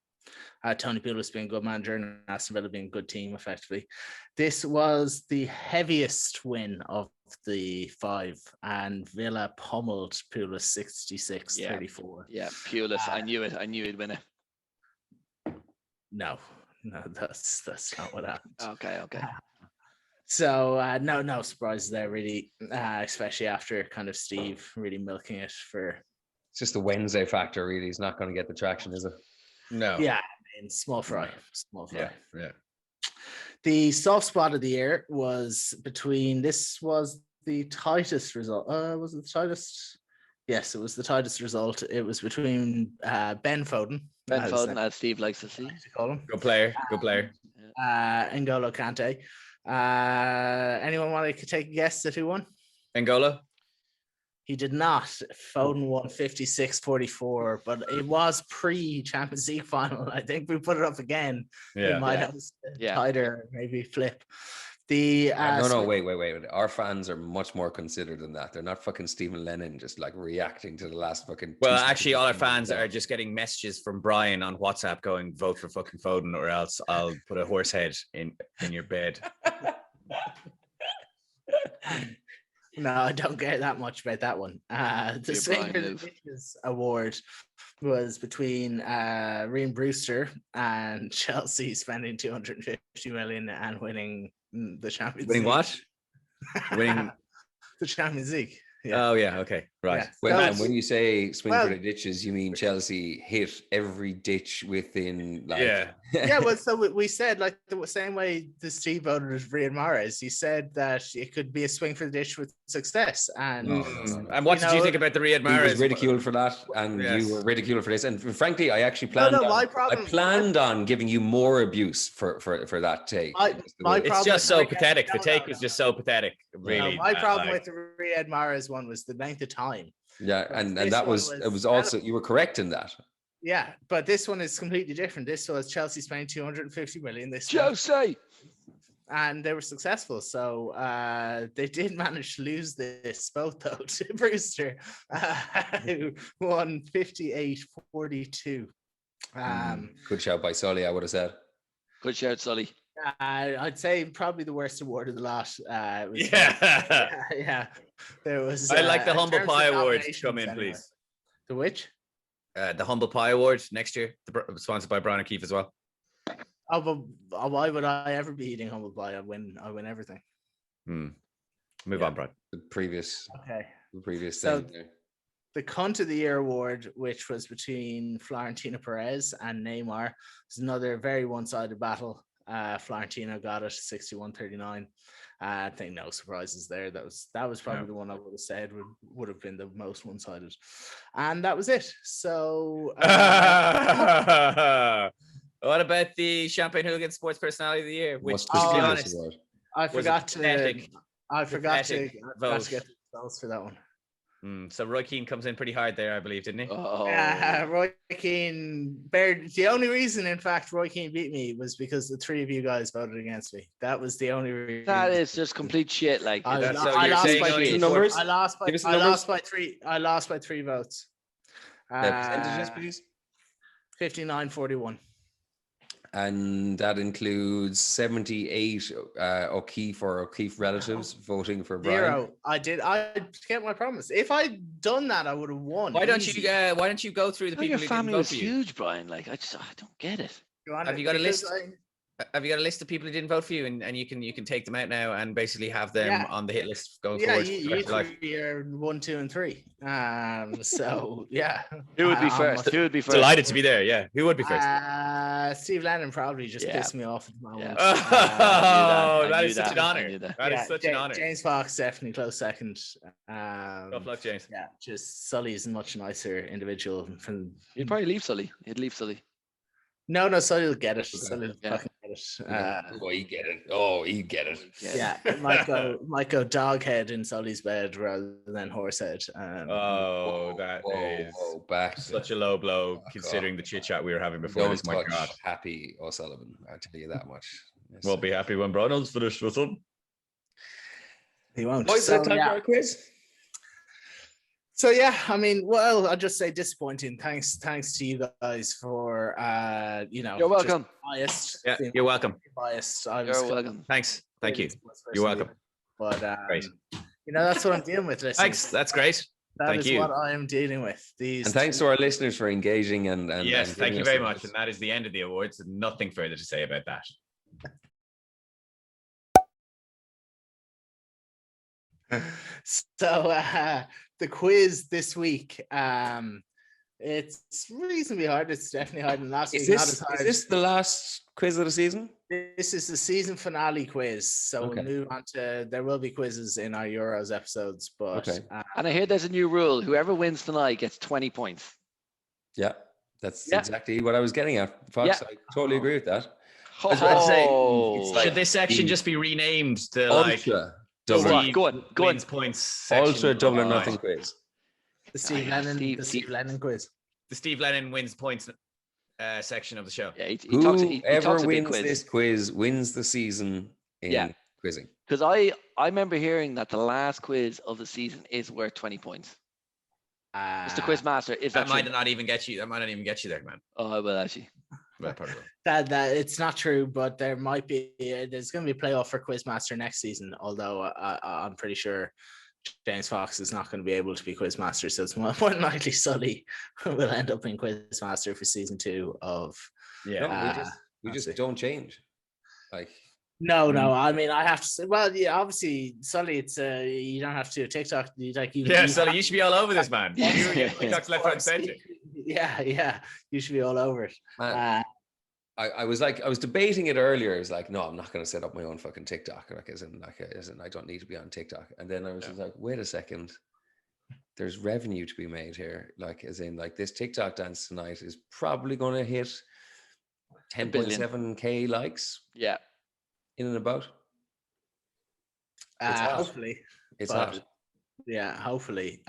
Tony Pulis being a good manager and Aston Villa being a good team, effectively. This was the heaviest win of the 5, and Villa pummeled Pulis 66-34. Yeah, Pulis. I knew it. I knew he'd win it. No, that's not what happened. Okay. So no surprises there, really, especially after kind of Steve really milking it for. It's just the Wednesday factor, really. He's not going to get the traction, is it? No. Yeah, small fry. Yeah. The soft spot of the year was between. This was the tightest result. Was it the tightest? Yes, it was the tightest result. It was between Ben Foden. As Steve likes to see. Call him. Good player. N'Golo Kante. Anyone want to take a guess at who won? N'Golo? He did not. Foden won 56-44, but it was pre-Champions League final. I think we put it up again. Yeah. It might have tighter, maybe flip. Wait. Our fans are much more considered than that. They're not fucking Stephen Lennon just like reacting to the last fucking. Well, actually, all our fans are just getting messages from Brian on WhatsApp going, "Vote for fucking Foden, or else I'll put a horse head in your bed." No, I don't care that much about that one. The Swinger Award was between Ryan Brewster and Chelsea spending 250 million and winning the Champions League. Winning what? Winning the Champions League. Yeah. Oh yeah, okay, right. Yeah. And when you say swing for the ditches, you mean Chelsea hit every ditch within yeah. Well, so we said like the same way the Steve voted as Riyad Mahrez. He said that it could be a swing for the ditch with success. And and what did you think about the Riyad Mahrez? He was ridiculed for that, and you were ridiculed for this. And frankly, I actually planned. I planned on giving you more abuse for that take. It's just so pathetic. The take was just so pathetic. Really, my problem with the Riyad Mahrez one was the length of time. Yeah, and that was it was also you were correct in that. Yeah, but this one is completely different. This was Chelsea spending 250 million. This Chelsea, and they were successful. So they did manage to lose this both though to Brewster, who won 58-42. Good shout by Sully, I would have said. Good shout, Sully. I'd say probably the worst award of the lot. Yeah. There was. I like the Humble Pie Award to come in, please. The which? The Humble Pie Award next year, sponsored by Brian O'Keefe as well. Oh, but why would I ever be eating Humble Pie? I win everything. Move on, Brian. The previous so, thing there. The Cunt of the Year award, which was between Florentino Perez and Neymar, was another very one-sided battle. Florentino got it 61-39. I think no surprises there. That was probably the one I would have said would have been the most one-sided, and that was it. So, what about the Champagne Hooligans Sports Personality of the Year? Which, to be honest, I forgot to get the results for that one. So Roy Keane comes in pretty hard there, I believe, didn't he? Roy Keane. The only reason, in fact, Roy Keane beat me was because the three of you guys voted against me. That was the only reason. That is just complete shit. Like I lost by three votes. Percentages, please. 59-41. And that includes 78 O'Keeffe relatives voting for Brian. 0. I kept my promise. If I'd done that, I would have won. Why don't you go through the people your who family didn't vote was for you? huge, Brian. Like I don't get it. Have you got a list? Have you got a list of people who didn't vote for you, and you can take them out now and basically have them on the hit list going forward? You are 1, 2, and 3. So yeah. Who would be first? Who would be first? Delighted to be there. Yeah. Who would be first? Steve Lennon probably just pissed me off at the moment. That is such an honor. That is such an honor. James Fox definitely close second. Tough luck, James. Yeah, just Sully is a much nicer individual. You'd probably leave Sully. He'd leave Sully. No, Sully will get it. Sully will fucking get it. He get it. Yeah, might go dog head in Sully's bed rather than horse head. Back such a low blow considering the chit chat we were having before this. My God, Happy O'Sullivan, I'll tell you that much. Yes. Won't be happy when Brownell's finished with him. He won't. Is that time for our quiz? So yeah, I mean, well, I'll just say disappointing. Thanks to you guys for You're welcome. Biased. Yeah, you're welcome. Biased. You're welcome. Thanks. Thank you. You're welcome. But great. That's what I'm dealing with. Thanks. That's great. That is what I am dealing with. And thanks to our listeners for engaging and yes, thank you very much. And that is the end of the awards. Nothing further to say about that. So the quiz this week, it's reasonably hard. It's definitely harder than last week. Is this the last quiz of the season? This is the season finale quiz. So we'll move on to, there will be quizzes in our Euros episodes, but and I hear there's a new rule. Whoever wins tonight gets 20 points. Yeah, that's exactly what I was getting at, Fox. I totally agree with that. I was about to say, should this section just be renamed the Ultra Double? Go on. Points Ultra Double or Nothing quiz. The Steve Lennon quiz. The Steve Lennon wins points section of the show. Yeah, Whoever wins this quiz wins the season in quizzing. Because I remember hearing that the last quiz of the season is worth 20 points. Mr. Quizmaster, is that might not even get you. That might not even get you there, man. Oh, well, actually. That it's not true, but there's going to be a playoff for Quizmaster next season. Although I'm pretty sure James Fox is not going to be able to be Quizmaster, so it's more than likely Sully will end up being Quizmaster for season 2 of. Yeah, we just don't change. Like. No. I mean, I have to say. Well, yeah, obviously, Sully. It's you don't have to do a TikTok. Sully, you should be all over this, man. You were getting TikToks left, right, and center. Yeah, you should be all over it. I was debating it earlier. I was like, no, I'm not going to set up my own fucking TikTok. As in, I don't need to be on TikTok. And then I was just like, wait a second, there's revenue to be made here. Like, as in, like this TikTok dance tonight is probably going to hit 10.7K likes. Yeah. In and about. Hopefully. It's hot. Yeah, hopefully.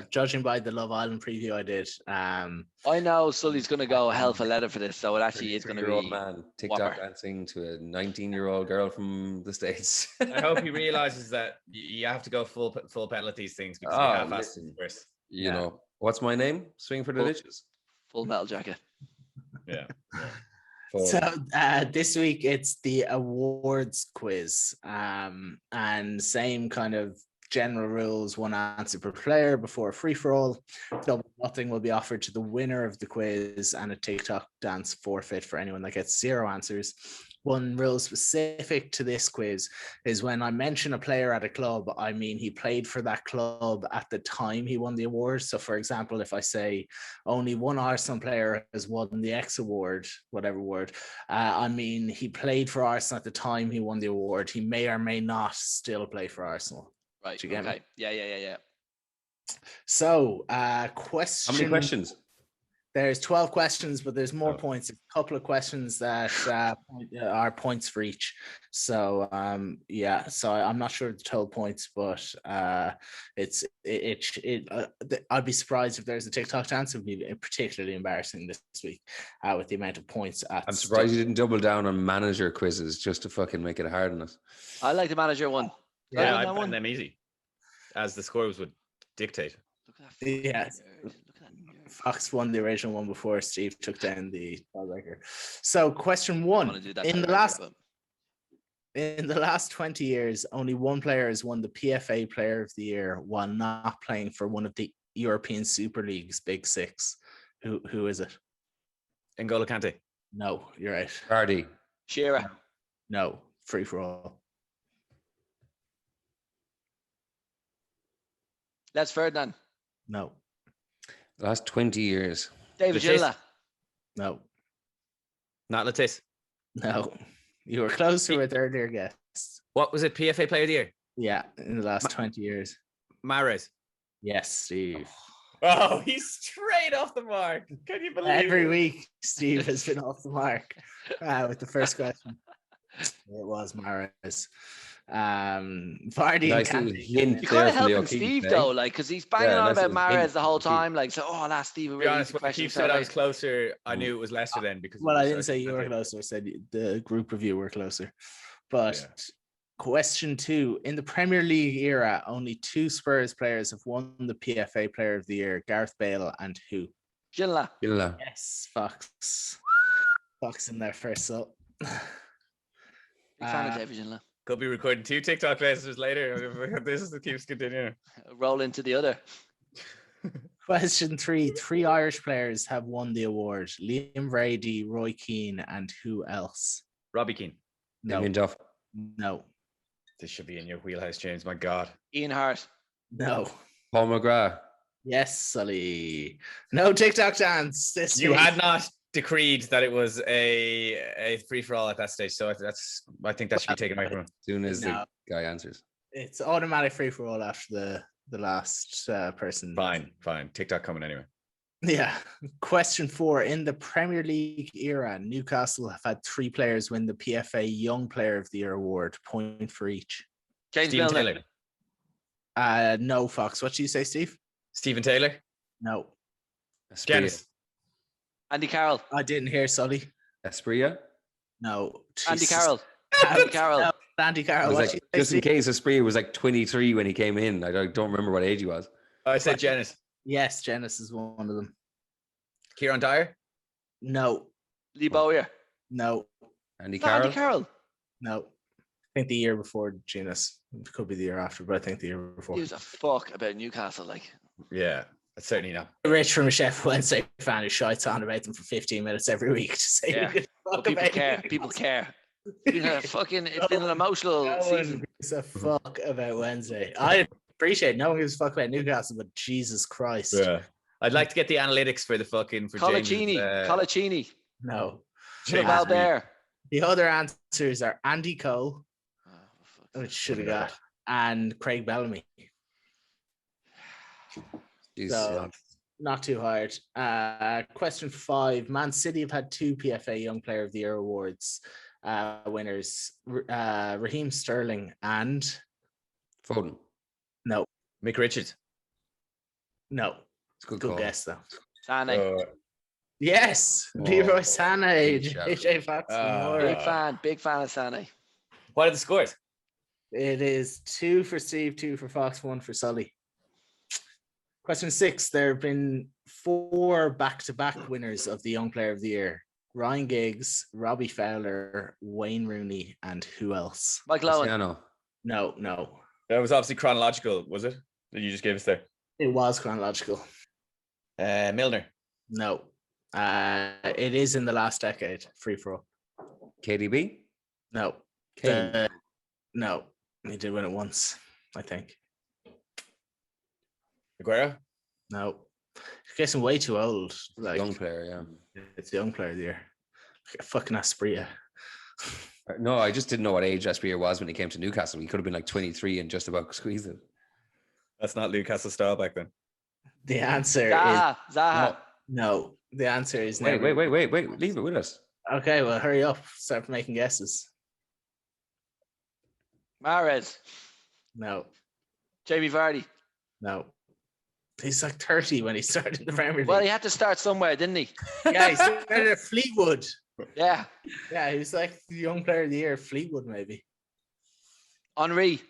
Judging by the Love Island preview I did. I know Sully's going to go hell for leather for this, so it actually is going to be old man TikTok dancing to a 19-year-old girl from the States. I hope he realizes that you have to go full pedal at these things because you half-assed it first. You know, what's my name? Swing for the Ditches. Full Metal Jacket. Yeah. So this week it's the awards quiz, and same kind of general rules, 1 answer per player before a free-for-all. Double nothing will be offered to the winner of the quiz, and a TikTok dance forfeit for anyone that gets 0 answers. One rule specific to this quiz is when I mention a player at a club, I mean he played for that club at the time he won the award. So for example, if I say only one Arsenal player has won the X award, whatever award, I mean he played for Arsenal at the time he won the award. He may or may not still play for Arsenal. Right. Okay. Me? Yeah. So question. How many questions? There's 12 questions, but there's more points. A couple of questions that are points for each. So so I'm not sure of the total points, but I'd be surprised if there's a TikTok dance. It would be particularly embarrassing this week with the amount of points. I'm surprised you didn't double down on manager quizzes just to fucking make it hard on us. I like the manager one. Yeah, I found them easy, as the scores would dictate. Look at that. Yes. Fox won the original one before Steve took down the tiebreaker. So question 1. In the last 20 years, only one player has won the PFA Player of the Year while not playing for one of the European Super League's Big Six. Who is it? N'Golo Kante. No, you're right. Vardy. Shearer. No, free for all. Les Ferdinand. No. The last 20 years. David Ginola. No. Not Latisse. No. You were closer with earlier guests. What was it? PFA Player of the Year? Yeah, in the last 20 years. Mahrez. Yes, Steve. Oh, he's straight off the mark. Can you believe it? Every week, Steve has been off the mark with the first question. It was Mahrez. Vardy nice and you kind of helping Steve though, like, because he's banging on about Mahrez the whole time, like, so I'll ask Steve a really easy question. Keith said I was closer. I knew it was Leicester then because. Well, I didn't say you were closer. I said the group of you were closer. But question 2: in the Premier League era, only 2 Spurs players have won the PFA Player of the Year: Gareth Bale and who? Ginola. Yes, Fox in there first. So. Big fan of David Ginola. Could be recording 2 TikTok lessons later. This keeps continuing. Roll into the other. Question 3: 3 Irish players have won the award: Liam Brady, Roy Keane, and who else? Robbie Keane. No. Damien Duff. No. This should be in your wheelhouse, James. My God. Ian Hart. No. Paul McGrath. Yes, Sully. No TikTok dance. You had not decreed that it was a free-for-all at that stage, so I think that should be taken away from him. As soon as the guy answers. It's automatic free-for-all after the last person. Fine. TikTok coming anyway. Yeah. Question 4: in the Premier League era, Newcastle have had 3 players win the PFA Young Player of the Year award, point for each. Stephen Taylor. No, Fox. What did you say, Steve? Stephen Taylor. No. Janice. Andy Carroll. I didn't hear Sully. Espria? No. Andy Carroll. Andy Carroll. No, Andy Carroll. Like, just in case Espria was like 23 when he came in. I don't remember what age he was. I said Janice. Yes, Janice is one of them. Kieran Dyer? No. Lee Bowyer? No. Andy Carroll? Andy Carroll? No. think the year before Genius. It could be the year after, but I think the year before. He was a fuck about Newcastle, like. Yeah, certainly not. Rich from a Sheffield Wednesday fan who shites on about them for 15 minutes every week to say Yeah. But people care. People care. It's been an emotional season. Gives a fuck about Wednesday. I appreciate no one gives a fuck about Newcastle, but Jesus Christ. Yeah. I'd like to get the analytics for Colaccini. No. Valbert. The other answers are Andy Cole, which should have got, and Craig Bellamy. So, not too hard. Question 5. Man City have had 2 PFA Young Player of the Year awards winners. Raheem Sterling and Foden. No. Mick Richards. No. It's a good guess though. Sané. Yes, Leroy Sané, AJ Foxamore. Big fan of Sané. What are the scores? It is 2 for Steve, 2 for Fox, 1 for Sully. Question 6. There have been 4 back-to-back winners of the Young Player of the Year. Ryan Giggs, Robbie Fowler, Wayne Rooney, and who else? Mike Lowen. No. That was obviously chronological, was it? That you just gave us there? It was chronological. Milner. No. It is in the last decade. Free for all. KDB? No. Kane? No. He did win it once, I think. Aguero? No. You're guessing way too old. Like, Young player, yeah. It's the Young Player of the Year. Fucking Asprilla. No, I just didn't know what age Asprilla was when he came to Newcastle. He could have been like 23 and just about squeezed it. That's not Newcastle style back then. The answer is Zaha. No. The answer is wait. Leave it with us. Okay, well, hurry up. Start making guesses. Mahrez. No. Jamie Vardy. No. He's like 30 when he started the Premier League. Well, he had to start somewhere, didn't he? Yeah, he started at Fleetwood. Yeah. Yeah, he was like the Young Player of the Year, Fleetwood, maybe. Henry.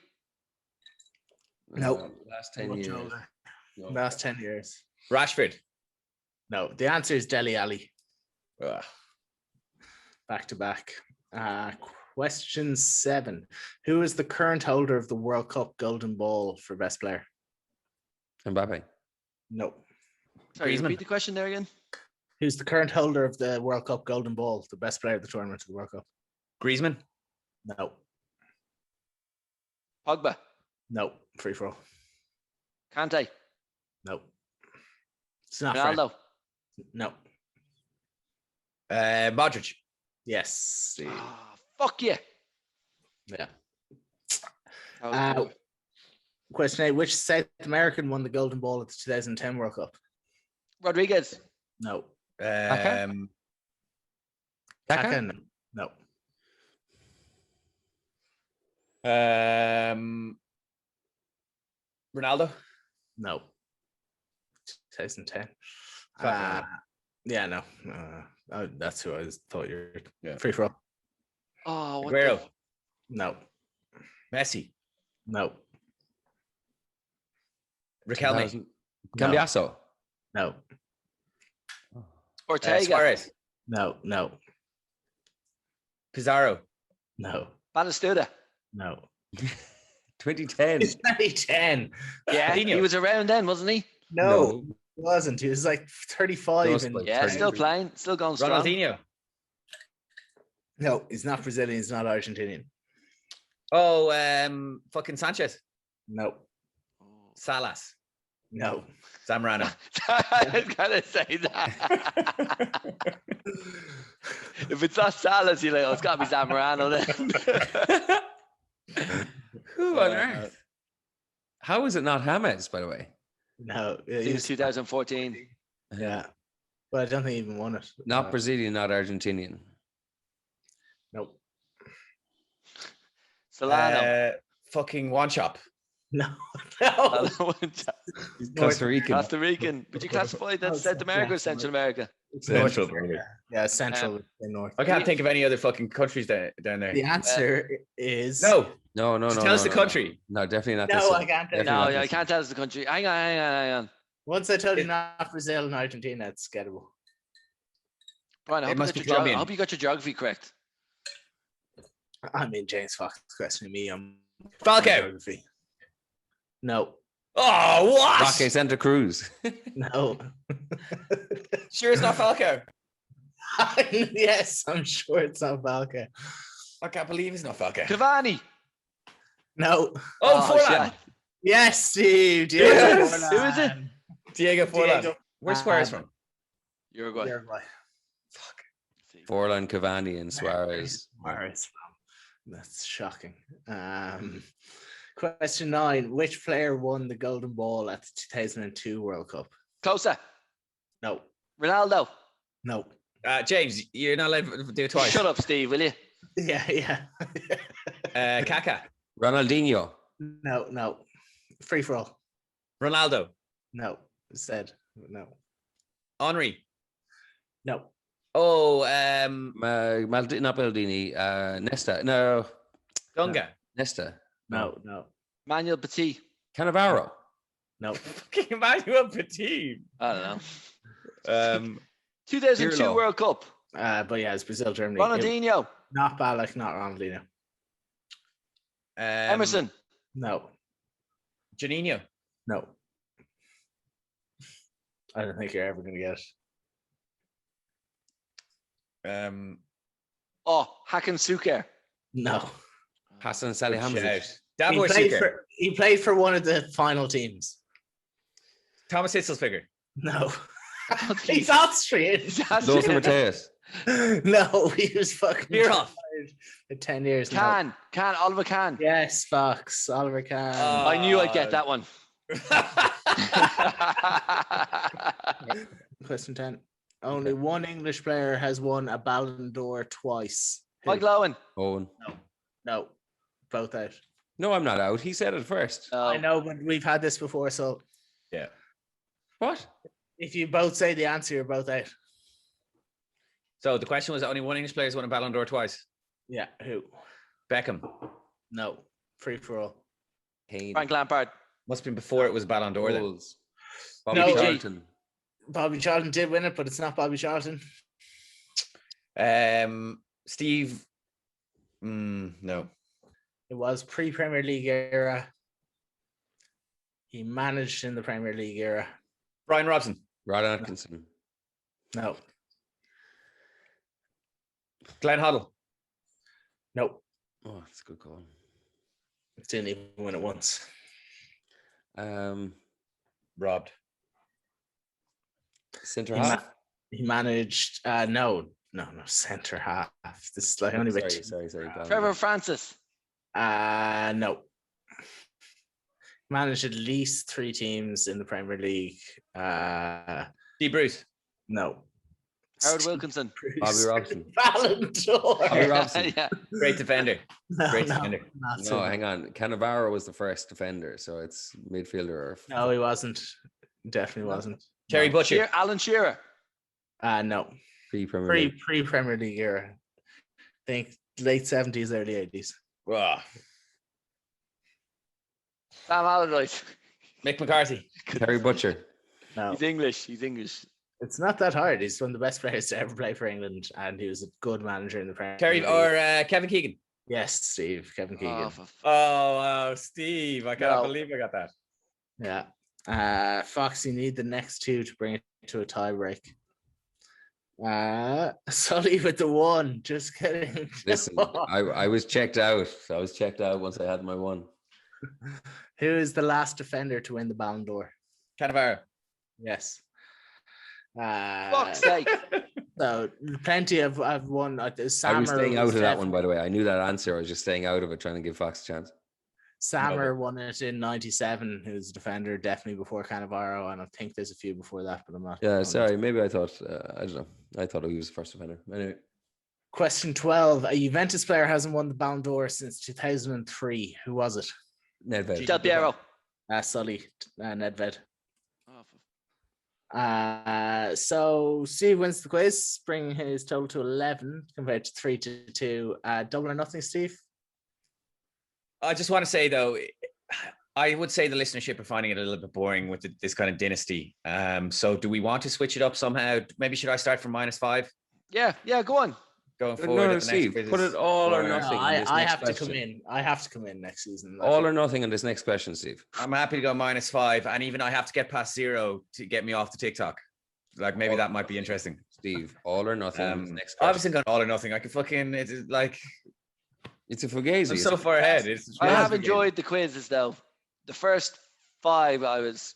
No. Last 10 years. No. Last 10 years. Rashford. No. The answer is Dele Alli. Ugh. Back to back. Question 7. Who is the current holder of the World Cup Golden Ball for Best Player? Mbappe. No. Sorry, repeat the question there again. Who's the current holder of the World Cup Golden Ball, the best player of the tournament of the World Cup? Griezmann. No. Pogba. No. Free for all. Kante. No. It's not Ronaldo. No. Modric. Yes. Fuck you. Yeah. Cool. Question 8. Which South American won the Golden Ball at the 2010 World Cup? Rodriguez. No. Kaka? No. Ronaldo. No. 2010. Yeah, no. That's who I thought you were. Yeah. Free for all. Oh, what Aguero. No. Messi. No. Riquelme. Cambiaso. No. Ortega. Suarez. No. Pizarro. No. Batistuta. No. 2010. It's 2010. Yeah, he was around then, wasn't he? No, he wasn't. He was like 35. Yeah, still playing, still going strong. Ronaldinho. No, he's not Brazilian. He's not Argentinian. Oh, fucking Sanchez. No. Salas. No. Zamorano. I was gonna say that. If it's not Salas, you're like, oh, it's got to be Zamorano then. Who on earth? How is it not James, by the way? No. It was 2014. Yeah. But I don't think he even won it. Not Brazilian, not Argentinian. Nope. Solano. Fucking one shop. No. Costa Rican. Costa Rican. Would you classify that South America or Central America? Central. Yeah, Central and North. I can't think of any other fucking countries down there. The answer is No. Tell us the country. No, definitely not. No, I can't. No, I can't tell us the country. Hang on. Once I told you not Brazil and Argentina, it's gettable. Brian, I hope you got your geography correct. I mean, James Fox questioning me on Falcao. No. Oh, what? Roque Santa Cruz. No. Sure, it's not Falcao. Yes, I'm sure it's not Falcao. I can't believe it's not Falcao. Cavani. No. Oh, Forlan. Shit. Yes, Steve. Diego Yes. Forlan. Who is it? Diego Forlan. Diego. Where's Suarez from? Uruguay. Fuck. Forlan, Cavani, and Suarez. Suarez. That's shocking. Question 9. Which player won the Golden Ball at the 2002 World Cup? Closer. No. Ronaldo. No. James, you're not allowed to do it twice. Shut up, Steve, will you? Yeah. Kaká. Ronaldinho. No. Free for all. Ronaldo. No. Said no. Henry. No. Oh, Not Baldini. Nesta. No. Dunga. Nesta. No. Manuel Petit. Cannavaro. No. Fucking Emmanuel Petit. I don't know. 2002 Pirlo. World Cup. But yeah, it's Brazil, Germany. Ronaldinho. Not Ballack, not Ronaldinho. Emerson. No. Janino. No. I don't think you're ever going to get it. Hakan Suker. No. Hassan Salihamidzic. Davor He played for one of the final teams. Thomas Hitzelsperger. No. He's Austrian. Lothar Matthäus. No, he was fucking Bierhoff. for 10 years. Kahn. Oliver Kahn. Yes, Fox. Oliver Kahn. I knew I'd get that one. Question 10. Only one English player has won a Ballon d'Or twice. Who? Mike Lowen. Owen. No. Both out. No, I'm not out. He said it first. I know, but we've had this before, so Yeah. What? if you both say the answer, you're both out. So the question was only one English player has won a Ballon d'Or twice. Yeah, who? Beckham. No. Free for all. Kane. Frank Lampard. Must have been before it was Ballon d'Or then. Goals. Bobby No. Charlton. Bobby Charlton did win it, but it's not Bobby Charlton. Steve. No. It was pre-Premier League era. He managed in the Premier League era. Brian Robson. Rod Atkinson. No. Glenn Hoddle. No. Oh, that's a good call. Didn't even win it once. Robbed. Centre He, half. he managed. No, centre half. This is like only about Sorry. Trevor Francis. No. Managed at least 3 teams in the Premier League. Steve Bruce. No. Howard Wilkinson. Bobby Robson. Ballon d'Or. Bobby Robson. Yeah. Great defender. Great No, defender. not No, so. hang on. Cannavaro was the first defender, so it's midfielder. Or No, he wasn't. Definitely wasn't. Terry No. Butcher. Alan Shearer. No. pre-Premier League. Pre-Premier League era. I think late 70s, early 80s. Oh, Sam Allardyce. Mick McCarthy. Terry Butcher. No. He's English. It's not that hard. He's one of the best players to ever play for England, and he was a good manager in the Premier Terry League. or Kevin Keegan. Yes, Steve. Kevin Keegan. Oh, Steve. I can't believe I got that. Yeah. Fox, you need the next 2 to bring it to a tie break. Sully with the 1. Just kidding. Listen, I was checked out. I was checked out once I had my 1. Who is the last defender to win the Ballon d'Or? Cannavaro. Yes. Fuck's sake. So plenty of one. I was staying out of that one, by the way. I knew that answer. I was just staying out of it, trying to give Fox a chance. Sammer won it in '97. Who's a defender, definitely before Cannavaro, and I think there's a few before that, but I'm not. Yeah, sorry. Maybe I thought. I don't know. I thought he was the first defender. Anyway. Question 12. A Juventus player hasn't won the Ballon d'Or since 2003. Who was it? Nedved. Del Piero. Sully. Nedved. So Steve wins the quiz, bringing his total to 11 compared to 3-2. Double or nothing, Steve? I just want to say, though, I would say the listenership are finding it a little bit boring with this kind of dynasty. So do we want to switch it up somehow? Maybe should I start from -5? Yeah, go on. going forward. No, Steve, put it all or nothing. I have to come in. I have to come in next season. All or nothing on this next question, Steve. I'm happy to go -5, and even I have to get past 0 to get me off the TikTok. Like maybe that might be interesting. Steve, all or nothing on this next question. Obviously gone all or nothing. I can fucking it's like it's a fugazi. I'm so far ahead. I have enjoyed the quizzes though. The first 5 I was,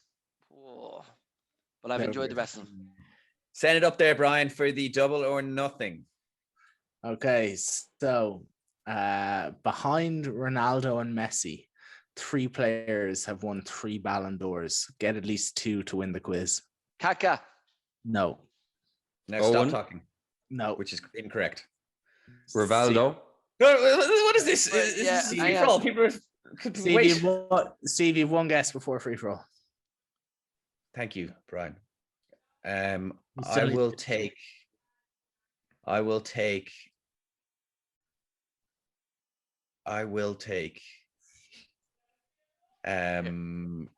but I've enjoyed the rest of them. Send it up there, Brian, for the double or nothing. Okay, so behind Ronaldo and Messi, 3 players have won 3 Ballon d'Ors. Get at least 2 to win the quiz. Kaka. No. Now stop talking. No. Which is incorrect. Rivaldo. What is this? Yeah, free-for-all. People Steve, you've one guess before free for all. Thank you, Brian. I will take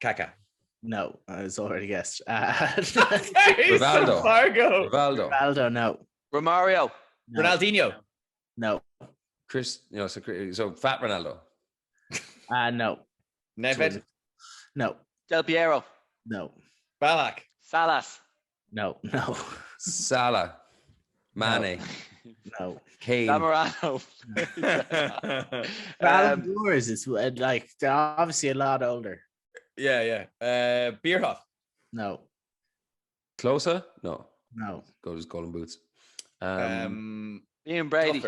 Kaka. No, I was already guessed. Rivaldo. Rivaldo, no. Romario. No. Ronaldinho. No. So Fat Ronaldo. No. Nedved. No. Del Piero. No. Ballack. Salas. No. Salah. Mane. No. Kane. Zamorano. Ballon d'Ors is like they're obviously a lot older. Yeah. Bierhoff. No. Closer? No. Go to his golden boots. Ian Brady.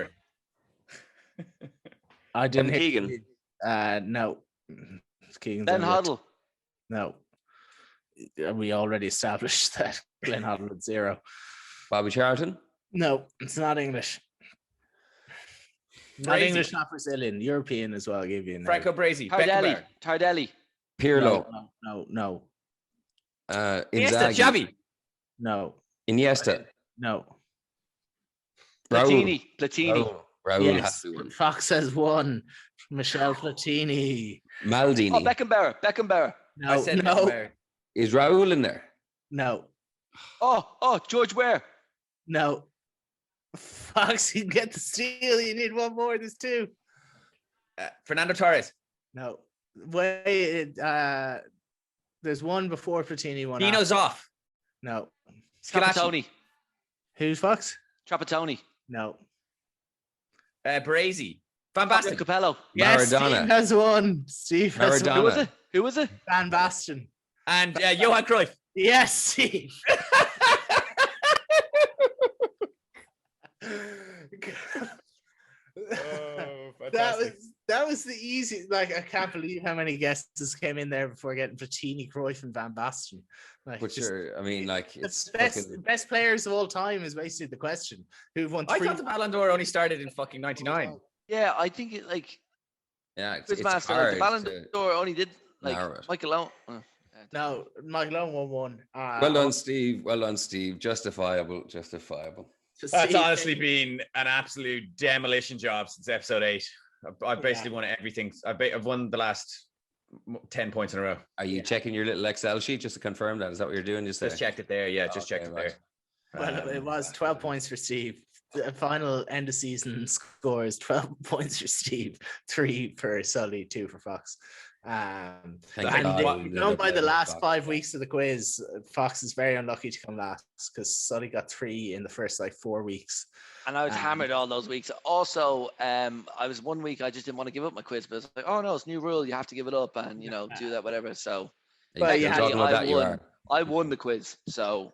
I didn't. Keegan. No. Keegan's Ben Huddle. No. We already established that Glenn Huddle at 0. Bobby Charlton? No, it's not English. Not English, not Brazilian. European as well. I'll give you a Franco Brasi. Tardelli. Pirlo. No. Inzaghi. Xavi. No. Iniesta. No. Platini. Raul Yes. has to win. Fox has 1. Michel Platini. Maldini. Oh, Beckenbauer. No. I said Beckenbauer. Is Raul in there? No. Oh, George Ware. No. Fox, you get the steal. You need 1 more. There's 2. Fernando Torres. No. Wait. There's 1 before Platini. 1 Dino Zoff. No. Trapattoni. Who's Fox? Trapattoni. No. Brasi. Van Basten. Capello. Yes, Maradona. Steve has 1. Steve has Maradona. 1. Who was it? Van Basten. And Johan Cruyff. Yes, Steve. That was the easy. Like, I can't believe how many guesses came in there before getting Platini, Cruyff, and Van Basten. Like, But it's the best players of all time is basically the question. Who've won 3? I thought the Ballon d'Or only started in fucking 99. Yeah, I think it like. it's Quizmaster, hard the Ballon d'Or only did like Michael Owen. No, Michael Owen won 1. Well done, Steve. Justifiable. That's honestly been an absolute demolition job since episode 8. I've basically won everything. I've won the last 10 points in a row. Are you checking your little Excel sheet just to confirm that? Is that what you're doing? Just checked it there. Yeah, just checked it there. Well, it was 12 points for Steve. The final end of season scores 12 points for Steve, 3 for Sully, 2 for Fox. By the last 5 weeks of the quiz, Fox is very unlucky to come last because Sully got 3 in the first 4 weeks. And I was hammered all those weeks. Also, I was 1 week I just didn't want to give up my quiz, but it's like, oh no, it's new rule, you have to give it up and do that, whatever. So I won the quiz, so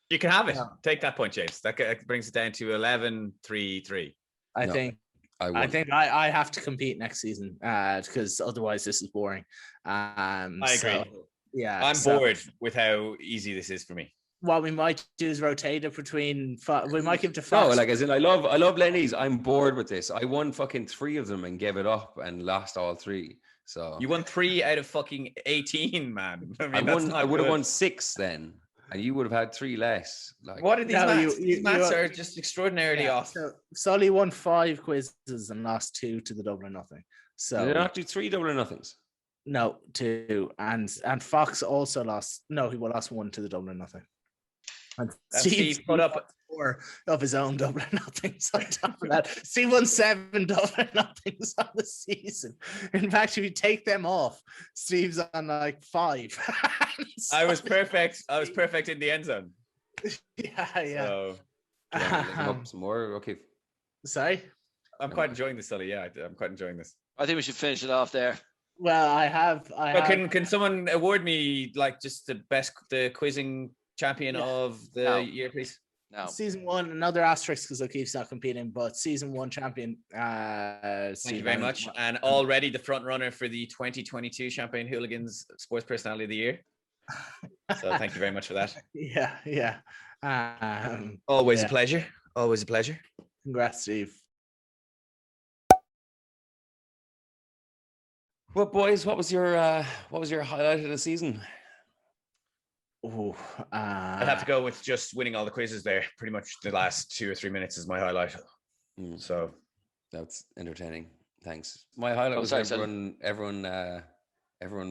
you can have it. Take that point, James. That brings it down to 11-3-3. I think I have to compete next season because otherwise this is boring. I agree. I'm bored with how easy this is for me. What we might do is rotate it between. We might give it to Fox. No, like as in, I love Lenny's. I'm bored with this. I won fucking 3 of them and gave it up and lost all 3. So you won 3 out of fucking 18, man. I would have won 6 then. And you would have had 3 less. Like, what are these maths? These maths are just extraordinarily off. So Sully won 5 quizzes and lost 2 to the double or nothing. So did they not do 3 double or nothings? No, 2. And Fox also lost. No, he lost 1 to the double or nothing. And Steve put up 4 of his own double or nothings on top of that. Steve won 7 double or nothings on the season. In fact, if you take them off, Steve's on like 5. I was perfect. I was perfect in the end zone. Yeah. So, up some more. Okay. Sorry? I'm quite enjoying this, Sully. Yeah, I'm quite enjoying this. I think we should finish it off there. Well, I have. Can someone award me like just the quizzing champion of the year, please? No. Season 1, another asterisk because OKeeffe's not competing, but season 1 champion. Thank you very much. And already the front runner for the 2022 Champagne Hooligans Sports Personality of the Year. So thank you very much for that. Yeah. Always a pleasure. Always a pleasure. Congrats, Steve. Well, boys, what was your highlight of the season? I'd have to go with just winning all the quizzes there. Pretty much the last 2 or 3 minutes is my highlight. So that's entertaining. Thanks. My highlight was everyone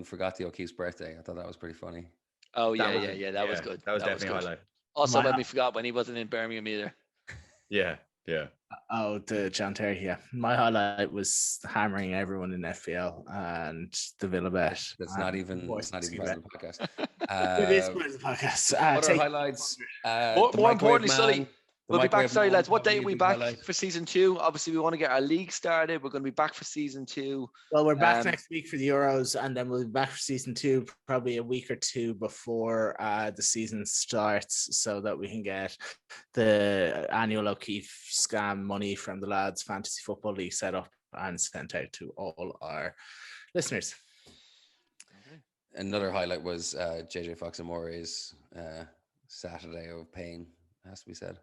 forgot the O'Keeffe's birthday. I thought that was pretty funny. Oh yeah. That was good. That was definitely a highlight. Also, when we forgot when he wasn't in Birmingham either. Yeah. Oh, the John Terry. Yeah, my highlight was hammering everyone in FPL and the Villa bet. That's not even. It's not even part of the podcast. It is part of the podcast. What are highlights? More importantly, Sully, we'll be back. Sorry, lads. What day are we back highlight for season 2? Obviously, we want to get our league started. We're going to be back for season 2. Well, we're back next week for the Euros, and then we'll be back for season 2 probably a week or 2 before the season starts, so that we can get the annual O'Keeffe scam money from the lads' fantasy football league set up and sent out to all our listeners. Another highlight was JJ Foxamore's Saturday of pain, has to be said.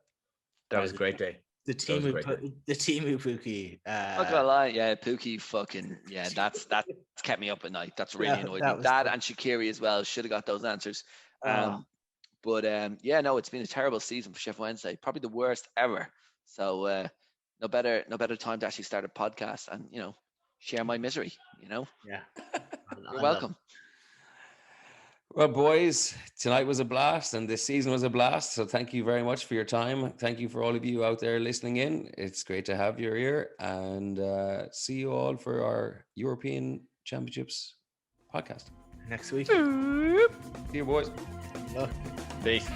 That was a great day. The team who Pookie. Not gonna lie, Pookie fucking that's kept me up at night. That's really annoyed me. That and Shaqiri as well should have got those answers. But it's been a terrible season for Sheffield Wednesday, probably the worst ever. So no better time to actually start a podcast and share my misery. You're welcome. Well, boys, tonight was a blast and this season was a blast. So thank you very much for your time. Thank you for all of you out there listening in. It's great to have you here, and see you all for our European Championships podcast next week. See you, boys. Look. Peace.